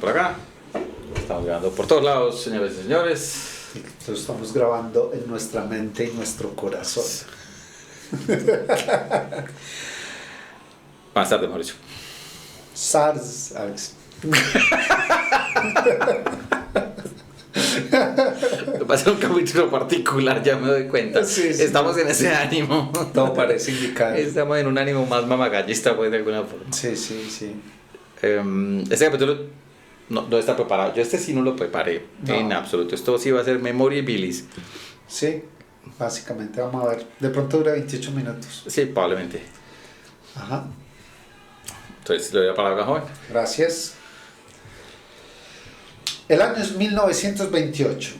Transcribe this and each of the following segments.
por acá. Estamos grabando por todos lados, señores y señores. Lo estamos grabando en nuestra mente y nuestro corazón. Buenas tardes, Mauricio. SARS, Alex. Va a ser un capítulo particular, ya me doy cuenta. Sí. Estamos en ese ánimo. Todo parece indicar. Estamos en un ánimo más mamagallista, pues, de alguna forma. Sí. Este capítulo no está preparado. Yo sí no lo preparé en absoluto. Esto sí va a ser memoria y bilis. Sí, básicamente vamos a ver. De pronto dura 28 minutos. Sí, probablemente. Ajá. Entonces, le doy la palabra a joven. Gracias. El año es 1928.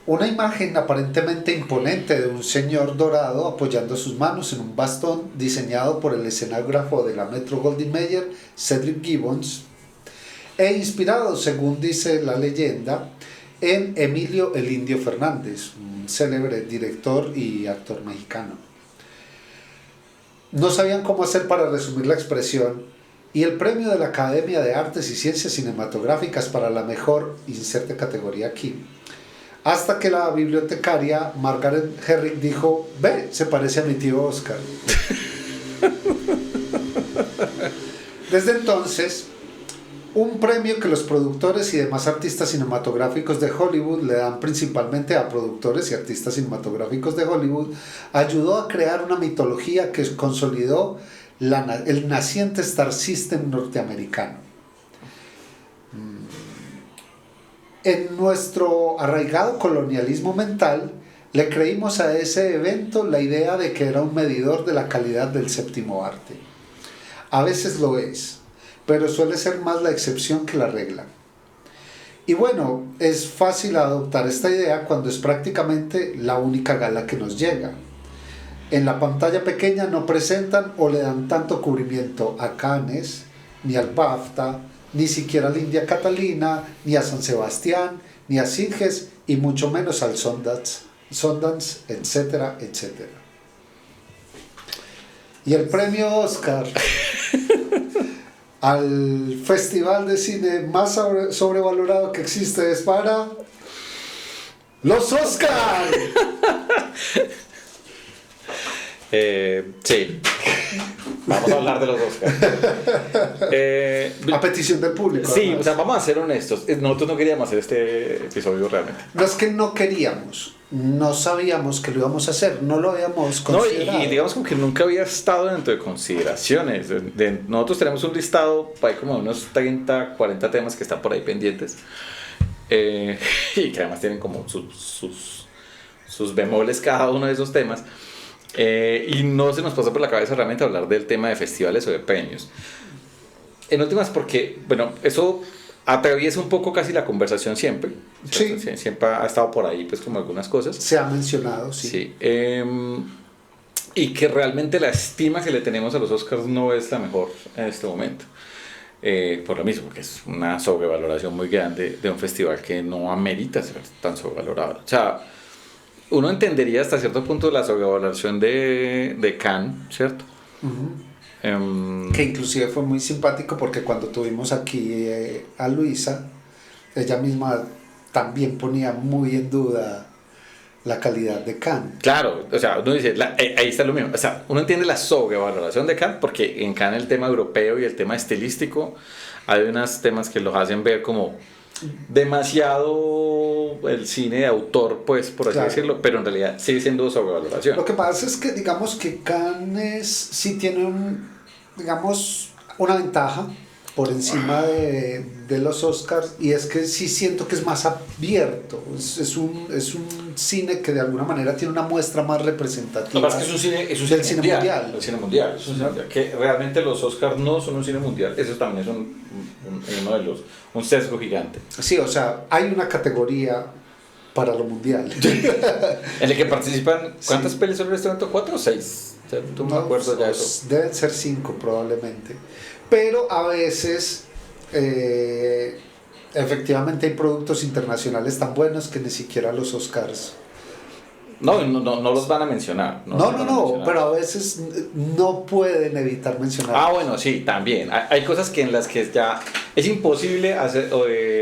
Una imagen aparentemente imponente de un señor dorado apoyando sus manos en un bastón diseñado por el escenógrafo de la Metro Goldwyn Mayer, Cedric Gibbons, e inspirado, según dice la leyenda, en Emilio el Indio Fernández, un célebre director y actor mexicano. No sabían cómo hacer para resumir la expresión, y el premio de la Academia de Artes y Ciencias Cinematográficas para la mejor, inserte categoría aquí, hasta que la bibliotecaria Margaret Herrick dijo: ve, se parece a mi tío Oscar. Desde entonces, un premio que los productores y demás artistas cinematográficos de Hollywood le dan principalmente a productores y artistas cinematográficos de Hollywood, ayudó a crear una mitología que consolidó el naciente Star System norteamericano. En nuestro arraigado colonialismo mental, le creímos a ese evento la idea de que era un medidor de la calidad del séptimo arte. A veces lo es, pero suele ser más la excepción que la regla. Y bueno, es fácil adoptar esta idea cuando es prácticamente la única gala que nos llega. En la pantalla pequeña no presentan o le dan tanto cubrimiento a Cannes, ni al BAFTA, ni siquiera a la India Catalina, ni a San Sebastián, ni a Sitges, y mucho menos al Sundance, etcétera, etcétera. Y el premio Oscar al festival de cine más sobrevalorado que existe es para los Oscar. Sí. Vamos a hablar de los Oscars. A petición del público. Sí, además. o sea, vamos a ser honestos. Nosotros no queríamos hacer este episodio realmente. No es que no queríamos, no sabíamos que lo íbamos a hacer, no lo habíamos considerado. No, y digamos como que nunca había estado dentro de consideraciones. Nosotros tenemos un listado, hay como unos 30, 40 temas que están por ahí pendientes. Y que además tienen como sus bemoles cada uno de esos temas. Y no se nos pasó por la cabeza realmente hablar del tema de festivales o de premios. En últimas porque, bueno, eso atraviesa un poco casi la conversación siempre. Sí. Siempre ha estado por ahí pues como algunas cosas. Se ha mencionado, sí. Sí. Y que realmente la estima que le tenemos a los Oscars no es la mejor en este momento. Por lo mismo, que es una sobrevaloración muy grande de un festival que no amerita ser tan sobrevalorado. O sea, uno entendería hasta cierto punto la sobrevaloración de Cannes, ¿cierto? Uh-huh. Que inclusive fue muy simpático porque cuando tuvimos aquí a Luisa, ella misma también ponía muy en duda la calidad de Cannes. Claro, o sea, uno dice, ahí está lo mismo. O sea, uno entiende la sobrevaloración de Cannes porque en Cannes el tema europeo y el tema estilístico, hay unos temas que los hacen ver como demasiado el cine de autor, pues, por así decirlo, pero en realidad sigue siendo sobrevaloración. Lo que pasa es que digamos que Cannes sí tiene una ventaja por encima de los Oscars, y es que sí siento que es más abierto, es un cine que de alguna manera tiene una muestra más representativa. Lo que pasa es que es un cine mundial. El cine mundial, es un cine mundial, que realmente los Oscars no son un cine mundial, eso también es uno de un sesgo gigante. Sí, o sea, hay una categoría para lo mundial. En el que participan, ¿cuántas pelis son en este momento? ¿4 o 6? O sea, no me acuerdo ya eso. Deben ser 5 probablemente. Pero a veces efectivamente hay productos internacionales tan buenos que ni siquiera los Oscars No los van a mencionar. No, pero a veces no pueden evitar mencionar. Bueno, sí, también. Hay cosas que en las que ya es imposible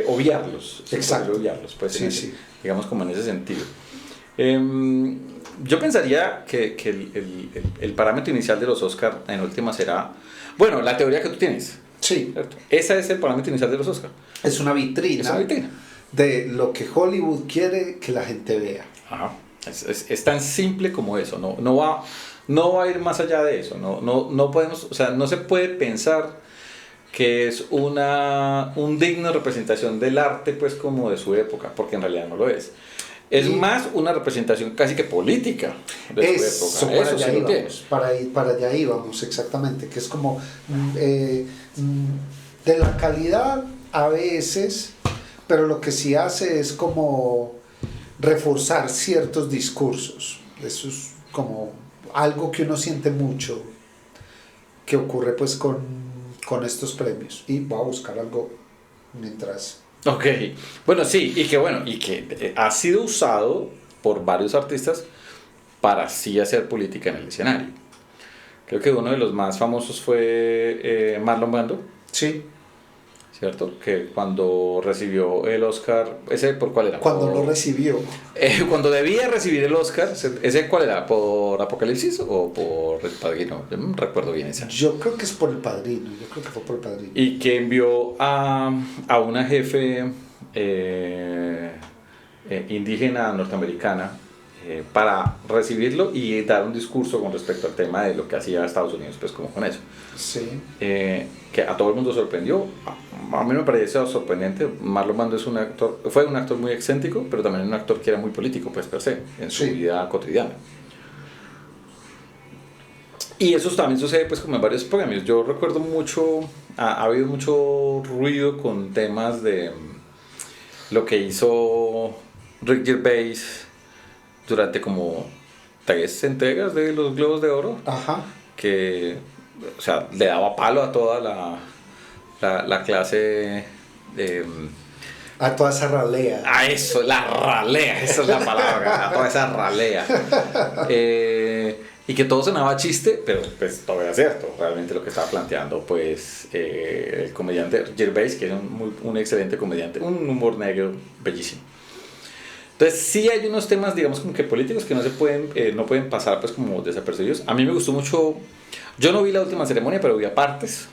obviarlos. Es Exacto. imposible obviarlos, pues, Sí, sí. digamos como en ese sentido. Yo pensaría que el parámetro inicial de los Oscar en última será, bueno, la teoría que tú tienes, Sí, ¿cierto? Ese es el parámetro inicial de los Oscar. es una vitrina, Es una vitrina. de lo que Hollywood quiere que la gente vea. Ajá. Es tan simple como eso, no va a ir más allá de eso, no podemos, o sea, no se puede pensar que es un digno representación del arte pues como de su época, porque en realidad no lo es. Es más una representación casi que política de su época. Eso sí lo tiene. Para allá íbamos, exactamente, que es como de la calidad a veces, pero lo que sí hace es como reforzar ciertos discursos. Eso es como algo que uno siente mucho que ocurre pues con estos premios. Y voy a buscar algo mientras... Ok, bueno, sí, y que ha sido usado por varios artistas para así hacer política en el escenario. Creo que uno de los más famosos fue Marlon Brando, Sí, ¿cierto? Que cuando recibió el Oscar, ¿ese por cuál era? cuando lo recibió. Cuando debía recibir el Oscar, ¿ese cuál era? ¿Por Apocalipsis o por El Padrino? Yo no recuerdo bien esa. Yo creo que es por El Padrino, yo creo que fue por El Padrino. Y que envió a una jefe indígena norteamericana para recibirlo y dar un discurso con respecto al tema de lo que hacía Estados Unidos, pues como con eso. Sí. Que a todo el mundo sorprendió. A mí me pareció sorprendente. Marlon Brando es fue un actor muy excéntrico, pero también un actor que era muy político, pues per se, en su vida cotidiana. Y eso también sucede pues como en varios premios. Yo recuerdo mucho, ha habido mucho ruido con temas de lo que hizo Rick Gervais durante como 3 entregas de los Globos de Oro. Ajá. Que, o sea, le daba palo a toda la clase de... A toda esa ralea. A eso, la ralea, esa es la palabra, a toda esa ralea. Y que todo sonaba chiste, pero pues todo era cierto, realmente lo que estaba planteando pues el comediante Gervais, que es un excelente comediante, un humor negro bellísimo. Entonces sí hay unos temas, digamos, como que políticos que no pueden pasar pues como desapercibidos. A mí me gustó mucho, yo no vi la última ceremonia, pero vi a partes.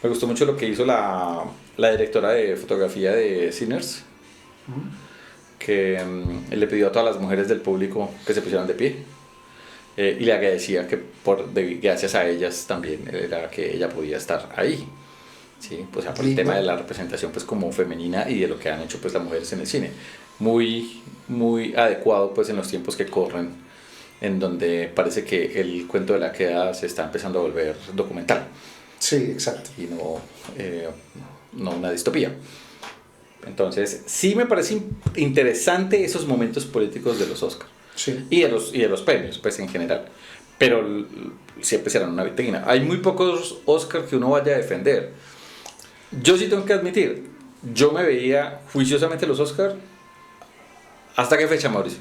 Me gustó mucho lo que hizo la directora de fotografía de Sinners, que le pidió a todas las mujeres del público que se pusieran de pie. Y le agradecía que gracias a ellas también era que ella podía estar ahí. ¿Sí? Pues, por el tema de la representación pues como femenina y de lo que han hecho pues las mujeres en el cine, muy adecuado pues en los tiempos que corren, en donde parece que el cuento de la queda se está empezando a volver documental. Sí, exacto. Y no una distopía. Entonces sí me parece interesante esos momentos políticos de los Oscars. Sí. Y de los premios pues en general, pero siempre serán una vitrina. Hay muy pocos Oscars que uno vaya a defender. Yo sí tengo que admitir, yo me veía juiciosamente los Oscars. ¿Hasta qué fecha, Mauricio?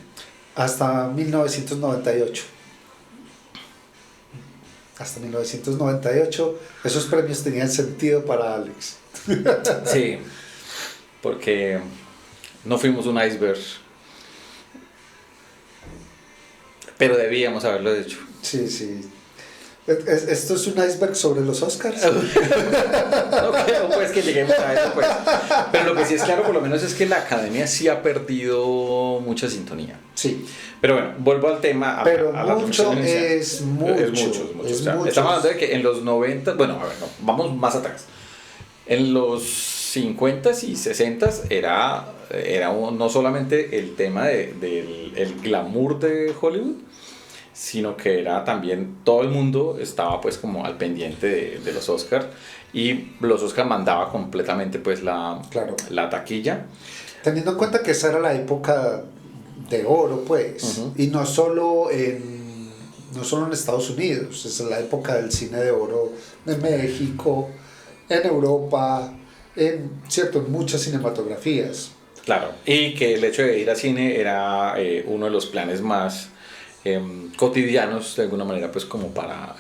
Hasta 1998. Hasta 1998 esos premios tenían sentido para Alex. Sí, porque no fuimos un iceberg, pero debíamos haberlo hecho. Sí, sí. ¿Esto es un iceberg sobre los Oscars? No creo pues que lleguemos a eso pues. Pero lo que sí es claro por lo menos es que la academia sí ha perdido mucha sintonía. Sí. Pero bueno, vuelvo al tema. Pero la mucho es mucho. Es mucho. Es O sea, mucho. estamos hablando de que en los 90, bueno, a ver, no, vamos más atrás. En los 50s y 60s era no solamente el tema del glamour de Hollywood, sino que era también todo el mundo estaba pues como al pendiente de los Oscars, y los Oscars mandaba completamente pues la taquilla, teniendo en cuenta que esa era la época de oro pues, y no solo en Estados Unidos, es la época del cine de oro en México, en Europa, en muchas cinematografías. claro, y que el hecho de ir al cine era uno de los planes más cotidianos de alguna manera, pues como para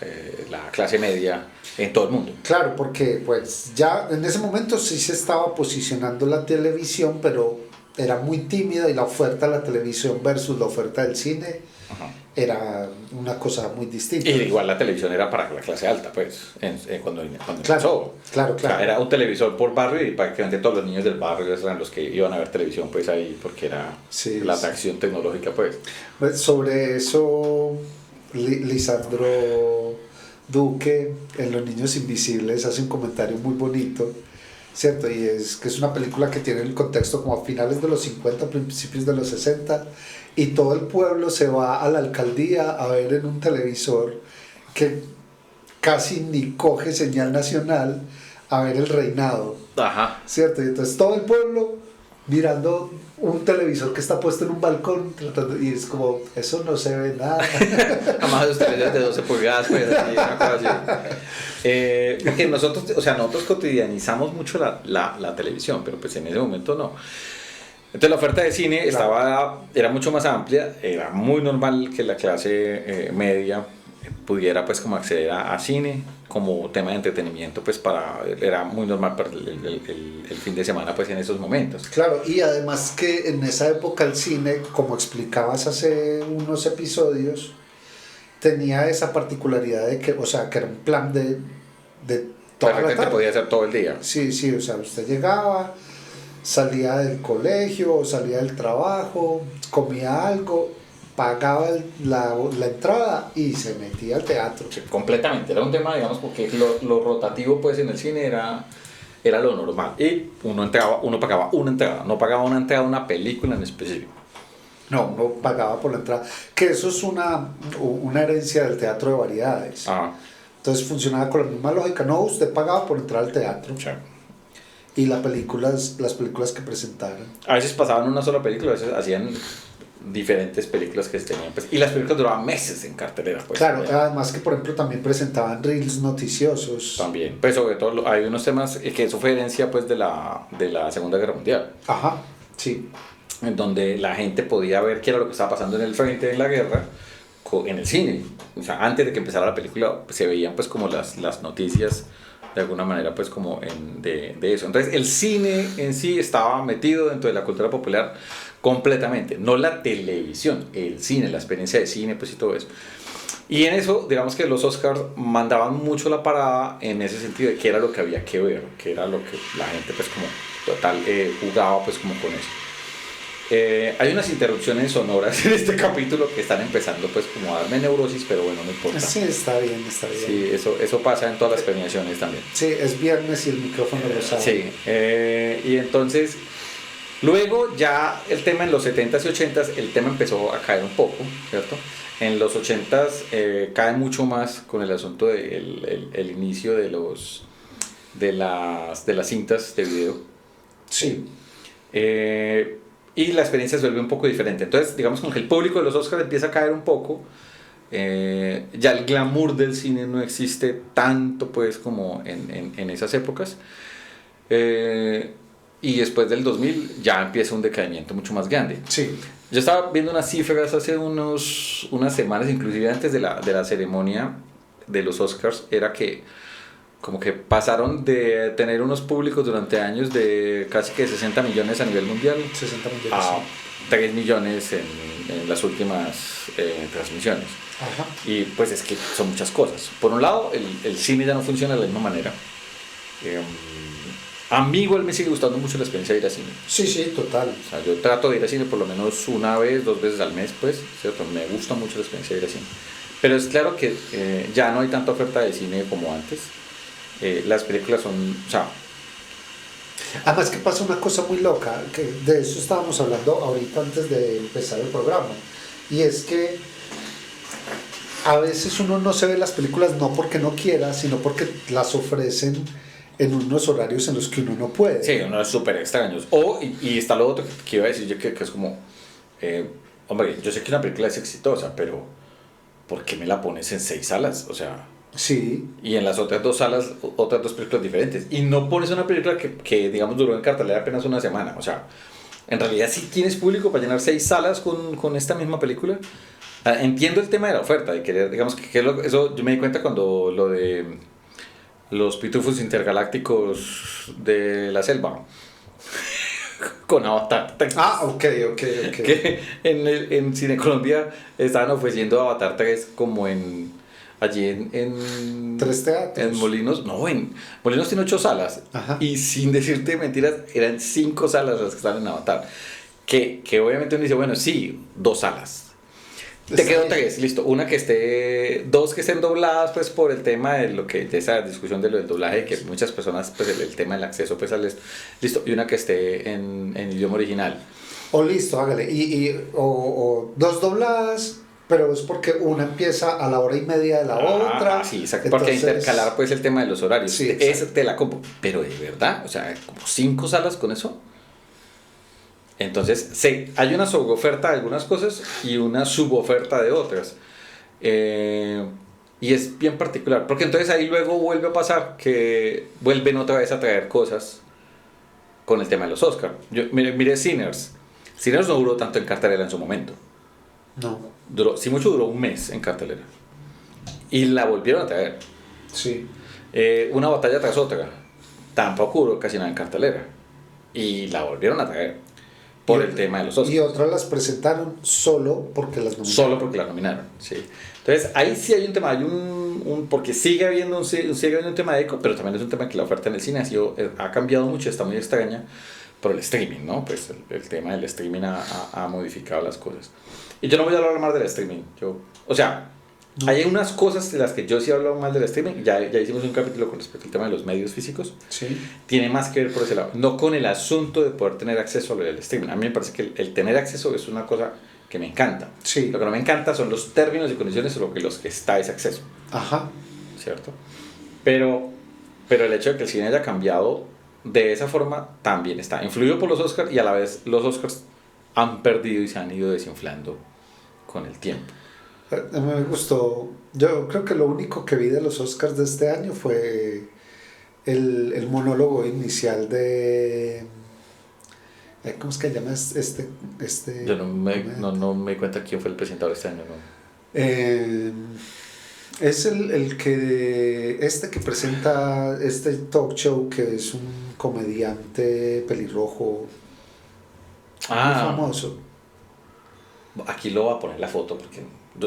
la clase media en todo el mundo. Claro, porque pues ya en ese momento sí se estaba posicionando la televisión, pero era muy tímida y la oferta de la televisión versus la oferta del cine Ajá. era una cosa muy distinta. Y igual la televisión era para la clase alta, pues, cuando empezó. Claro, O sea, era un televisor por barrio y prácticamente todos los niños del barrio eran los que iban a ver televisión, pues ahí, porque era Sí, la sí. atracción tecnológica, pues. Pues, sobre eso, Lisandro Duque en Los Niños Invisibles hace un comentario muy bonito, ¿cierto? Y es que es una película que tiene el contexto como a finales de los 50, principios de los 60, y todo el pueblo se va a la alcaldía a ver en un televisor que casi ni coge señal nacional a ver el reinado, Ajá. ¿cierto? Y entonces todo el pueblo mirando un televisor que está puesto en un balcón y es como, eso no se ve nada. Jamás los televisores de 12 pulgadas, pues, así, una cosa así. Porque nosotros cotidianizamos mucho la televisión, pero pues en ese momento no. Entonces la oferta de cine era mucho más amplia, era muy normal que la clase media pudiera pues como acceder a cine como tema de entretenimiento, pues era muy normal para el fin de semana pues en esos momentos. Claro, y además que en esa época el cine, como explicabas hace unos episodios, tenía esa particularidad de que, o sea, que era un plan de toda la tarde. Podía ser todo el día. Sí, sí, o sea, usted llegaba, salía del colegio, salía del trabajo, comía algo, pagaba la entrada y se metía al teatro. Sí, completamente, era un tema, digamos, porque lo rotativo pues en el cine era lo normal. Y uno pagaba una entrada, no pagaba una entrada a una película en específico. No, uno pagaba por la entrada. Que eso es una herencia del teatro de variedades. Ajá. Entonces funcionaba con la misma lógica. No, usted pagaba por entrar al teatro. Sí. Y las películas que presentaran. A veces pasaban una sola película, a veces hacían diferentes películas que se tenían, pues, y las películas duraban meses en cartelera, pues. Claro, También. además que por ejemplo también presentaban reels noticiosos. También, pues sobre todo hay unos temas que eso fue herencia pues de la Segunda Guerra Mundial, Ajá, sí. en donde la gente podía ver qué era lo que estaba pasando en el frente de la guerra en el cine. O sea, antes de que empezara la película se veían pues como las noticias de alguna manera pues como de eso. Entonces el cine en sí estaba metido dentro de la cultura popular completamente, no la televisión, el cine, la experiencia de cine pues y todo eso. Y en eso, digamos que los Oscars mandaban mucho la parada en ese sentido de qué era lo que había que ver, qué era lo que la gente pues como total jugaba pues como con eso. Hay unas interrupciones sonoras en este capítulo que están empezando pues como a darme neurosis, pero bueno, no importa. Sí, está bien, está bien. Sí, eso pasa en todas las premiaciones también. Sí, es viernes y el micrófono lo sabe. Sí, y entonces luego ya el tema en los 70s y 80s, el tema empezó a caer un poco, ¿cierto? En los 80s cae mucho más con el asunto del el inicio de las cintas de video. Sí. Y la experiencia se vuelve un poco diferente. Entonces, digamos como que el público de los Oscars empieza a caer un poco. Ya el glamour del cine no existe tanto pues como en esas épocas. Y después del 2000 ya empieza un decaimiento mucho más grande. Sí. Yo estaba viendo unas cifras hace unas semanas, inclusive antes de la ceremonia de los Oscars, era que como que pasaron de tener unos públicos durante años de casi que 60 millones a nivel mundial 60 millones. a 3 millones en las últimas transmisiones. Ajá. Y pues es que son muchas cosas. Por un lado, el cine ya no funciona de la misma manera. A mí igual me sigue gustando mucho la experiencia de ir al cine. Sí, sí, total. O sea, yo trato de ir al cine por lo menos una vez, 2 veces al mes, pues, ¿cierto? Me gusta mucho la experiencia de ir al cine. Pero es claro que ya no hay tanta oferta de cine como antes. Las películas son, o sea... Además que pasa una cosa muy loca, que de eso estábamos hablando ahorita antes de empezar el programa, y es que a veces uno no se ve las películas no porque no quiera, sino porque las ofrecen en unos horarios en los que uno no puede. Sí, uno es súper extraño. Y está lo otro que iba a decir yo, que es como, hombre, yo sé que una película es exitosa, pero ¿por qué me la pones en 6 salas? O sea... Sí. Y en las otras 2 salas, otras 2 películas diferentes. Y no pones una película que digamos, duró en cartelera apenas una semana. O sea, en realidad, si tienes público para llenar 6 salas con esta misma película, Entiendo el tema de la oferta, de querer, digamos eso yo me di cuenta cuando lo de los pitufos intergalácticos de la selva con Avatar 3. Ok. Que en Cine Colombia estaban ofreciendo Avatar 3 como allí en 3 teatros. En Molinos, no, en Molinos tiene 8 salas. Ajá. Y sin decirte mentiras, eran 5 salas las que están en Avatar. Que obviamente uno dice, bueno, sí, 2 salas. Te quedan 3, listo. Una que esté, 2 que estén dobladas, pues por el tema de esa discusión de lo del doblaje, que muchas personas, pues el tema del acceso, pues listo. Y una que esté en idioma original. O listo, hágale. O 2 dobladas, pero es porque una empieza a la hora y media de la otra. Sí, exacto. Porque intercalar, pues el tema de los horarios. Sí, te la compro. Pero de verdad, o sea, como 5 salas con eso. Entonces, hay una soboferta de algunas cosas y una suboferta de otras. Y es bien particular, porque entonces ahí luego vuelve a pasar que vuelven otra vez a traer cosas con el tema de los Oscars. Mire Sinners. Sinners no duró tanto en cartelera en su momento. No. Si mucho duró un mes en cartelera. Y la volvieron a traer. Sí. Una batalla tras otra. Tampoco duró casi nada en cartelera. Y la volvieron a traer. Por el tema de los Oscars. Y otras las presentaron solo porque las nominaron. Solo porque las nominaron, sí. Entonces, ahí sí hay un tema, porque sigue habiendo un tema de eco, pero también es un tema que la oferta en el cine ha cambiado mucho, está muy extraña por el streaming, ¿no? Pues el tema del streaming ha modificado las cosas. Y yo no voy a hablar más del streaming, No. Hay unas cosas de las que yo sí he hablado mal del streaming, ya hicimos un capítulo con respecto al tema de los medios físicos. Sí. Tiene más que ver por ese lado, no con el asunto de poder tener acceso a lo del streaming. A mí me parece que el tener acceso es una cosa que me encanta. Sí. Lo que no me encanta son los términos y condiciones sobre los que está ese acceso. Ajá. ¿Cierto? Pero el hecho de que el cine haya cambiado de esa forma también está influido por los Oscars, y a la vez los Oscars han perdido y se han ido desinflando con el tiempo. A mí me gustó. Yo creo que lo único que vi de los Oscars de este año fue el monólogo inicial de... ¿Cómo es que se llama este? Yo no me di cuenta quién fue el presentador este año, ¿no? Es el que presenta este talk show, que es un comediante pelirrojo muy famoso. Aquí lo voy a poner la foto porque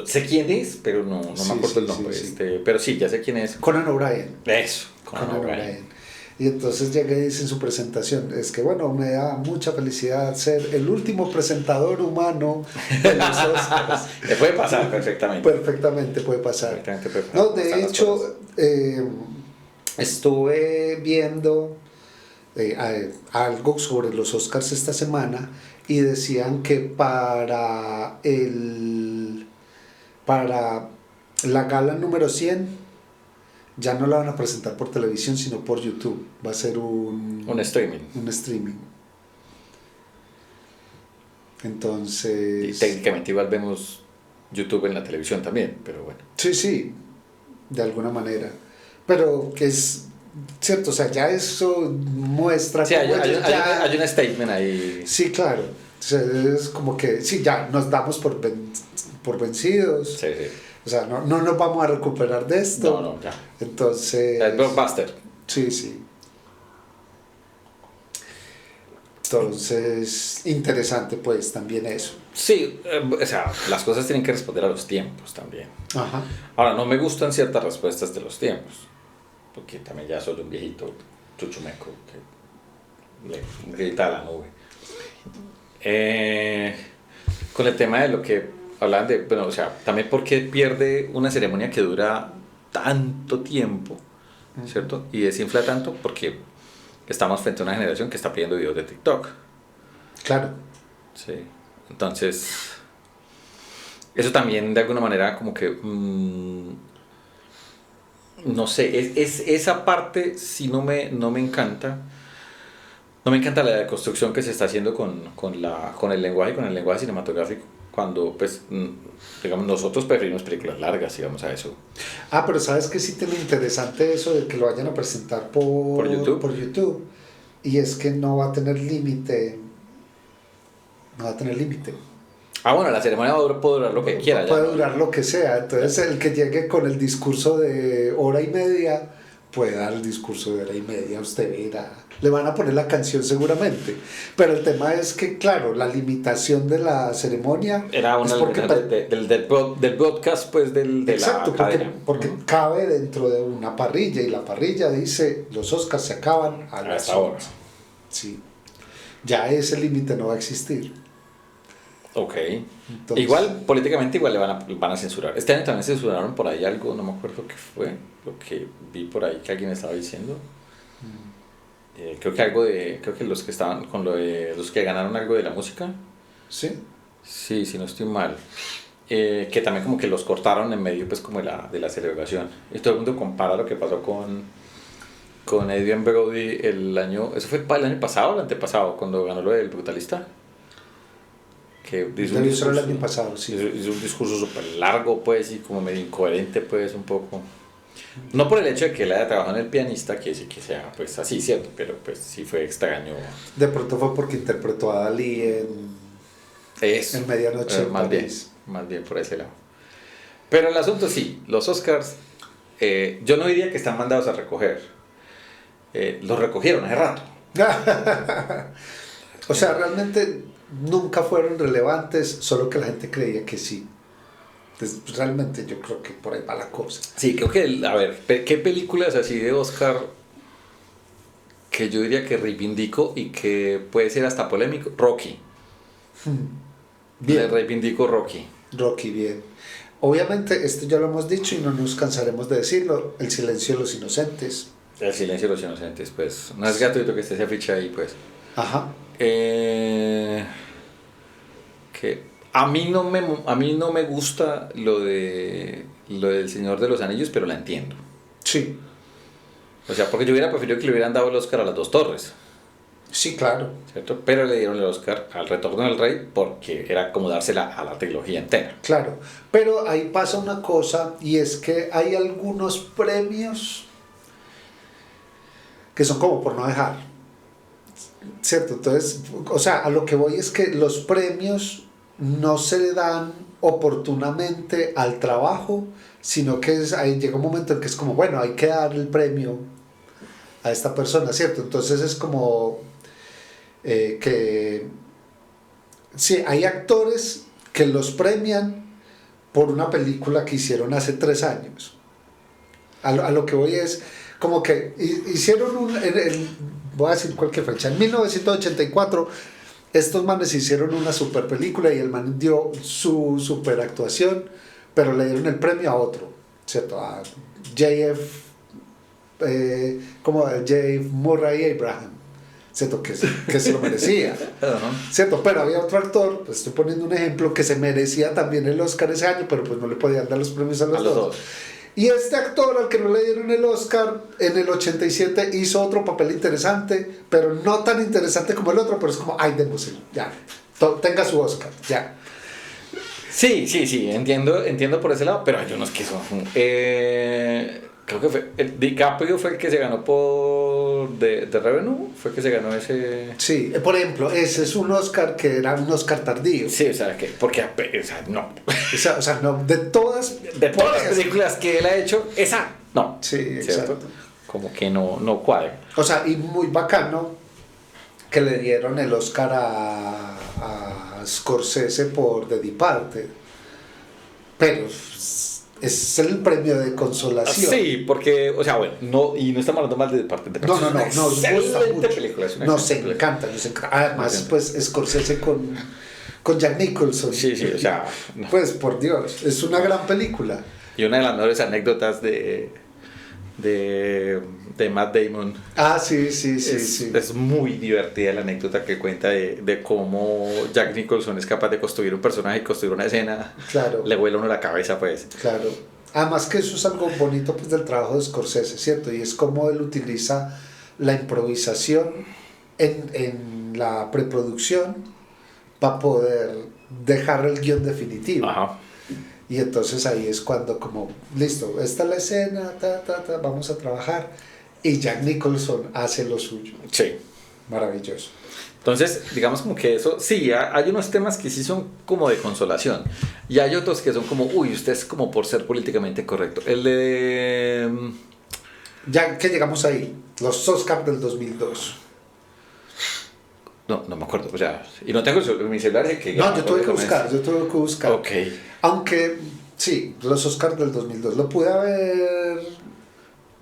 sé quién es, pero no me acuerdo el nombre. Sí. Pero sí, ya sé quién es. Conan O'Brien. Eso, Conan O'Brien. Y entonces llega y dice en su presentación, es que bueno, me da mucha felicidad ser el último presentador humano de los Oscars. Puede pasar perfectamente. Perfectamente puede pasar. No, de hecho, estuve viendo algo sobre los Oscars esta semana, y decían que para la gala número 100 ya no la van a presentar por televisión, sino por YouTube. Va a ser un streaming. Un streaming. Entonces... Y técnicamente igual vemos YouTube en la televisión también, pero bueno. Sí, de alguna manera. Pero que es cierto, o sea, ya eso muestra... Sí, hay un statement ahí. Sí, claro. O sea, es como que, sí, ya nos damos por vencidos. Sí. O sea, no nos vamos a recuperar de esto. No, ya. Entonces... Es blockbuster. Sí. Entonces, interesante pues también eso. Sí, o sea, las cosas tienen que responder a los tiempos también. Ajá. Ahora, no me gustan ciertas respuestas de los tiempos, porque también ya soy un viejito chuchumeco que le grita a la nube. Con el tema de lo que hablaban de, bueno, o sea, también porque pierde una ceremonia que dura tanto tiempo, ¿cierto? Y desinfla tanto porque estamos frente a una generación que está pidiendo videos de TikTok. Claro. Sí. Entonces, eso también de alguna manera como que, no sé, esa parte sí no me encanta. No me encanta la deconstrucción que se está haciendo con el lenguaje cinematográfico, cuando, pues, digamos, nosotros preferimos películas largas, digamos, a eso. Pero ¿sabes qué? Sí tiene interesante eso de que lo vayan a presentar por YouTube. Y es que no va a tener límite. Bueno, la ceremonia puede durar lo que quiera. Puede durar lo que sea. Entonces el que llegue con el discurso de hora y media puede dar el discurso de hora y media. Usted verá. Le van a poner la canción seguramente. Pero el tema es que, claro, la limitación de la ceremonia era una del broadcast, pues, exacto, la cadena. porque cabe dentro de una parrilla y la parrilla dice los Oscars se acaban a las 11. Sí. Ya ese límite no va a existir. Ok. Entonces, igual, políticamente, igual le van a censurar. Este año también censuraron por ahí algo, no me acuerdo qué fue, lo que vi por ahí que alguien estaba diciendo. Creo que los que estaban con lo de los que ganaron algo de la música. ¿Sí? Sí, si no estoy mal. Que también como que los cortaron en medio, pues, como de la celebración. Y todo el mundo compara lo que pasó con Adrien Brody eso fue el año pasado o el antepasado, cuando ganó lo del Brutalista. Que hizo el año pasado, sí. Hizo un discurso súper largo, pues, y como medio incoherente, pues, un poco. No por el hecho de que él haya trabajado en El Pianista, que sí que sea, pues, así, cierto, pero pues sí fue extraño. De pronto fue porque interpretó a Dalí en Medianoche en París. Más bien por ese lado. Pero el asunto sí, los Oscars, yo no diría que están mandados a recoger. Los recogieron hace rato. O sea, realmente nunca fueron relevantes, solo que la gente creía que sí. Entonces, realmente yo creo que por ahí va la cosa. Sí, creo que, a ver, ¿qué películas así de Oscar que yo diría que reivindico y que puede ser hasta polémico? Rocky. Bien. Le reivindico Rocky. Rocky, bien. Obviamente, esto ya lo hemos dicho y no nos cansaremos de decirlo, El silencio de los inocentes. El silencio de los inocentes, pues, no es gratuito que esté esa ficha ahí, pues. Ajá. Que a mí no me gusta lo del Señor de los Anillos, pero la entiendo. Sí. O sea, porque yo hubiera preferido que le hubieran dado el Oscar a Las Dos Torres. Sí, claro. ¿Cierto? Pero le dieron el Oscar al Retorno del Rey porque era como dársela a la trilogía entera. Claro. Pero ahí pasa una cosa, y es que hay algunos premios que son como por no dejar. ¿Cierto? Entonces, o sea, a lo que voy es que los premios no se le dan oportunamente al trabajo, sino que ahí llega un momento en que es como, bueno, hay que dar el premio a esta persona, ¿cierto? Entonces es como que sí, hay actores que los premian por una película que hicieron hace 3 años. A lo que voy es como que hicieron voy a decir cualquier fecha, en 1984 estos manes hicieron una super película y el man dio su super actuación, pero le dieron el premio a otro, ¿cierto? A J. Murray Abraham, ¿cierto? Que se lo merecía, ¿cierto? Pero había otro actor, pues estoy poniendo un ejemplo, que se merecía también el Oscar ese año, pero pues no le podían dar los premios a los dos. Y este actor al que no le dieron el Oscar en el 87 hizo otro papel interesante, pero no tan interesante como el otro, pero es como, ay, démoselo, ya, tenga su Oscar, ya. Sí, entiendo por ese lado, pero hay unos que son... creo que fue DiCaprio fue el que se ganó por The Revenue, fue el que se ganó ese... Sí, por ejemplo, ese es un Oscar que era un Oscar tardío. Sí, o sea, porque, o sea, no. O sea, no, de todas las películas que él ha hecho, esa, no. Sí, ¿cierto? exacto. Como que no cuadra. O sea, y muy bacano que le dieron el Oscar a Scorsese por The Departed, pero es el premio de consolación. Sí, porque, o sea, bueno, no estamos hablando mal de Departed. No, excelente película. Nos encanta. Además, pues Scorsese con Jack Nicholson. Sí, o sea, no. Pues por Dios, es una gran película. Y una de las mejores anécdotas de Matt Damon. Sí. Es muy divertida la anécdota que cuenta de cómo Jack Nicholson es capaz de construir un personaje y construir una escena. Claro. Le vuela uno la cabeza, pues. Claro. Además que eso es algo bonito, pues, del trabajo de Scorsese, ¿cierto? Y es como él utiliza la improvisación en la preproducción para poder dejar el guión definitivo. Ajá. Y entonces ahí es cuando como, listo, esta es la escena, vamos a trabajar. Y Jack Nicholson hace lo suyo. Sí. Maravilloso. Entonces, digamos como que eso, sí, hay unos temas que sí son como de consolación. Y hay otros que son como, uy, usted es como por ser políticamente correcto. El de... Ya que llegamos ahí, los Oscars del 2002. No me acuerdo, o sea, y no tengo mi celular que... No, yo tuve que buscar. Ok. Aunque, sí, los Oscars del 2002. Lo pude haber,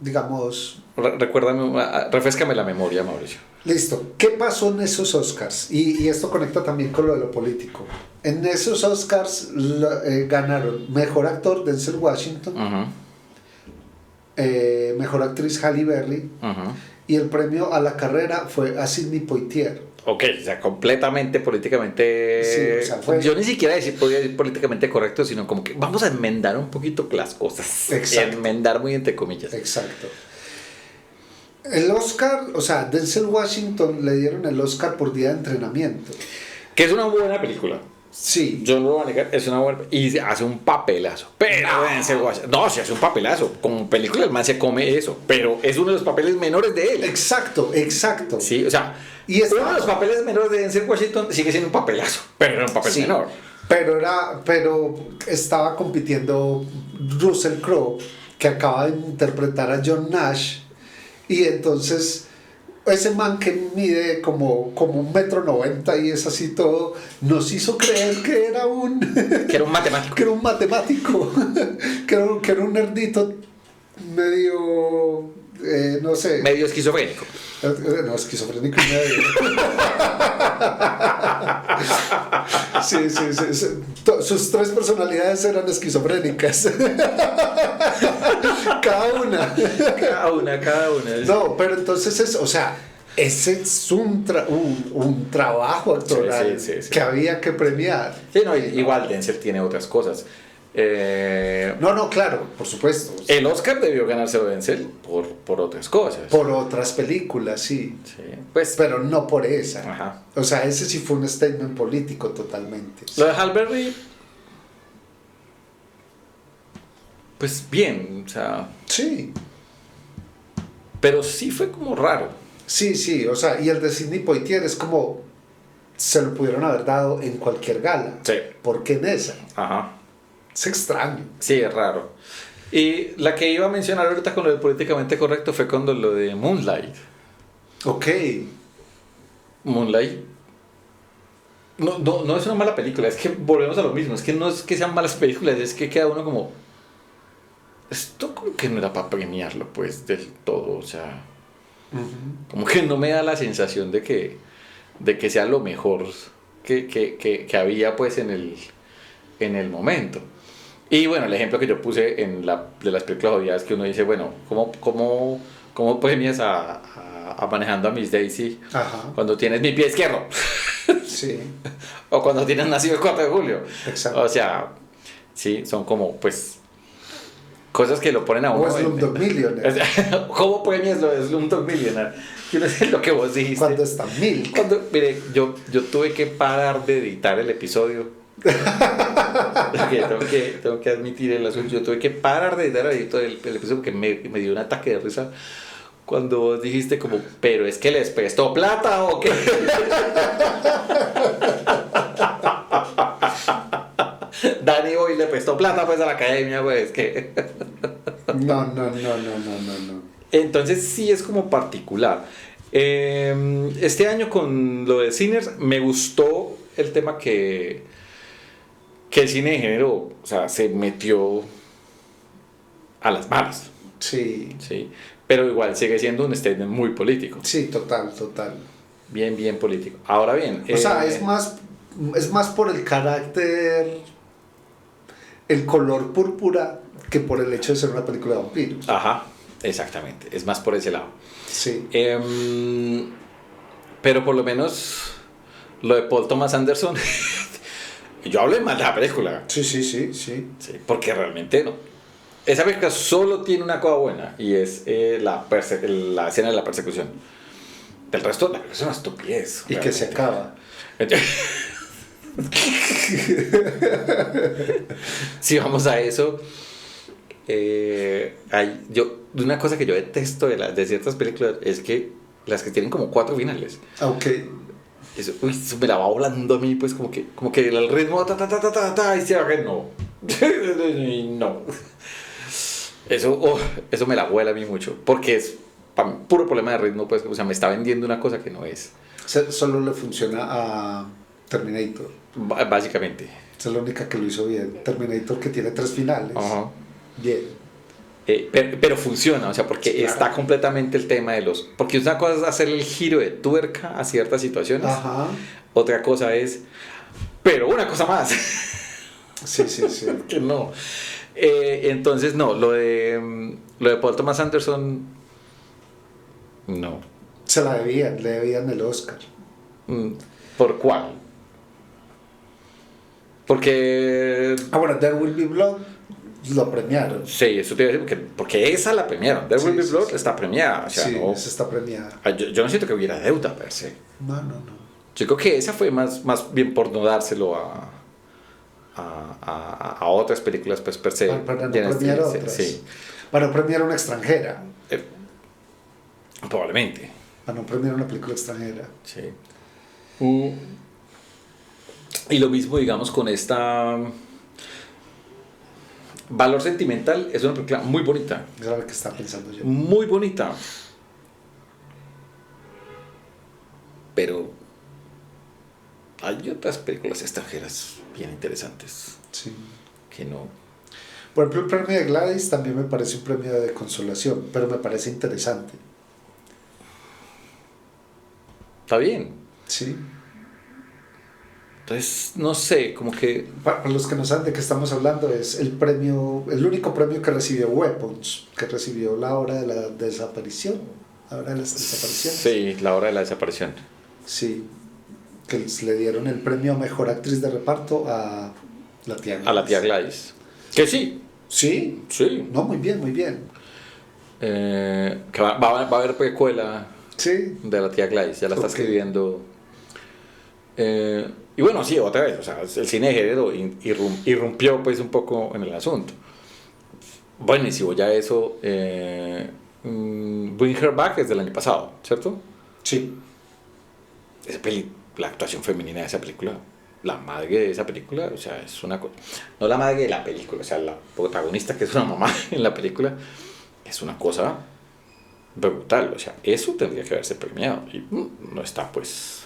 digamos... Recuérdame, refréscame la memoria, Mauricio. Listo. ¿Qué pasó en esos Oscars? Y esto conecta también con lo de lo político. En esos Oscars ganaron Mejor Actor Denzel Washington, Mejor Actriz Halle Berry, y el premio a la carrera fue a Sidney Poitier. Ok, o sea, completamente políticamente... Sí, o sea, yo ni siquiera podía decir políticamente correcto, sino como que vamos a enmendar un poquito las cosas. Exacto. Enmendar muy entre comillas. Exacto. El Oscar, o sea, Denzel Washington le dieron el Oscar por día de entrenamiento. Que es una buena película. Sí. Yo no lo voy a negar, es una buena... Y hace un papelazo. Pero Denzel Washington... No, sí hace un papelazo. Como película el man se come eso. Pero es uno de los papeles menores de él. Exacto. Sí, o sea... Y uno de los papeles menores de Denzel Washington sigue siendo un papelazo. Pero era un papel menor. Pero estaba compitiendo Russell Crowe, que acaba de interpretar a John Nash. Y entonces... ese man que mide como 1,90 m y es así todo, nos hizo creer que era un... que era un matemático. Que era un matemático. que era un nerdito medio... no sé. Medio esquizofrénico. No, esquizofrénico y medio. Sí. Sus 3 personalidades eran esquizofrénicas. Cada una. No, pero entonces ese es un trabajo actoral sí. que había que premiar. Sí, no, igual Denzel tiene otras cosas. No, claro, por supuesto. El Oscar debió ganárselo Denzel por otras cosas. Por otras películas, sí. Pues, pero no por esa. Ajá. O sea, ese sí fue un statement político totalmente. Lo de Halle Berry, pues bien, o sea... Sí. Pero sí fue como raro. Sí, o sea, y el de Sidney Poitier es como... se lo pudieron haber dado en cualquier gala. Sí. ¿Por qué en esa? Ajá. Es extraño. Sí, es raro. Y la que iba a mencionar ahorita con lo de políticamente correcto fue cuando lo de Moonlight. Ok. Moonlight. No es una mala película, es que volvemos a lo mismo. Es que no es que sean malas películas, es que queda uno como... esto como que no era para premiarlo, pues, del todo, o sea... como que no me da la sensación de que sea lo mejor que había, pues, en el momento. Y bueno, el ejemplo que yo puse de las películas odiadas, que uno dice, bueno, ¿cómo premias a Manejando a Miss Daisy? Ajá. Cuando tienes Mi Pie Izquierdo? Sí. O cuando tienes Nacido el 4 de julio. Exacto. O sea, sí, son como, pues, cosas que lo ponen a uno. O Slumdog Millionaire. ¿Cómo premias lo de Slumdog Millionaire? Yo no sé lo que vos dijiste. Cuando está Milk. Mire, yo tuve que parar de editar el episodio. Tengo que admitir el asunto. Yo tuve que parar de editar el episodio porque me dio un ataque de risa cuando vos dijiste como, pero es que les prestó plata o qué. Danny Boy le prestó plata pues a la academia, pues que... No. Entonces sí es como particular. Este año con lo de Sinners me gustó el tema que el cine de género, o sea, se metió a las malas. Sí. Pero igual sigue siendo un statement muy político. Sí, total. Bien político. Ahora bien... O sea, es más por el carácter, el color púrpura, que por el hecho de ser una película de vampiros. Ajá, exactamente. Es más por ese lado. Sí. Pero por lo menos lo de Paul Thomas Anderson... yo hablo mal de la película. Sí. Porque realmente no. Esa película solo tiene una cosa buena y es la escena de la persecución. Del resto, la película es una estupidez. Y realmente. Que se acaba. Si vamos a eso, una cosa que yo detesto de ciertas películas es que las que tienen como 4 finales. Ok. eso me la va volando a mí, pues como que el ritmo, y se haga, no. No. Eso me la vuela a mí mucho, porque es puro problema de ritmo, pues, o sea, me está vendiendo una cosa que no es. Solo le funciona a Terminator. Básicamente. Esa es la única que lo hizo bien. Terminator, que tiene 3 finales. Ajá. Bien. Pero funciona, o sea, porque Sí, claro. está completamente el tema de los... Porque una cosa es hacer el giro de tuerca a ciertas situaciones, Ajá. otra cosa es... Pero una cosa más. Sí, sí, sí. Que no. Entonces, no, lo de Paul Thomas Anderson, no. Se la debían, le debían el Oscar. ¿Por cuál? Porque... Bueno, There Will Be Blood lo premiaron. Sí, eso te iba a decir, porque esa la premiaron. There Will Be Blood sí. está premiada. O sea, Sí, no, esa está premiada. yo no siento que hubiera deuda per se. No, no, no. Yo creo que esa fue más bien por no dárselo a otras películas, pues per se. Para no llenas de- premiar otras. Sí, Para no premiar una extranjera. probablemente. Para no premiar una película extranjera. Sí. Y lo mismo, digamos, con esta... Valor Sentimental es una película muy bonita. Esa es la que estaba pensando yo. Muy bonita. Pero hay otras películas extranjeras bien interesantes Sí. que no... Por ejemplo, el premio de Gladys también me parece un premio de consolación, pero me parece interesante. Está bien. Sí. Entonces, no sé, como que... Para los que no saben de qué estamos hablando, es el premio, el único premio que recibió Weapons, que recibió la hora de la desaparición. La hora de las desapariciones. Sí, la hora de la desaparición. Sí. Que le dieron el premio a mejor actriz de reparto a la tía Gladys. A la tía Gladys. Que sí, Sí. sí. No, muy bien, muy bien. Que va a haber precuela Sí. de la tía Gladys, ya la está Ok. escribiendo. Y bueno, sí, otra vez, o sea, el cine de género irrumpió pues un poco en el asunto. Buenísimo, ya eso. Bring Her Back es del año pasado, ¿cierto? Sí. La actuación femenina de esa película, la madre de esa película, o sea, es una cosa. No la madre de la película, o sea, la protagonista que es una mamá en la película, es una cosa brutal, o sea, eso tendría que haberse premiado y no está pues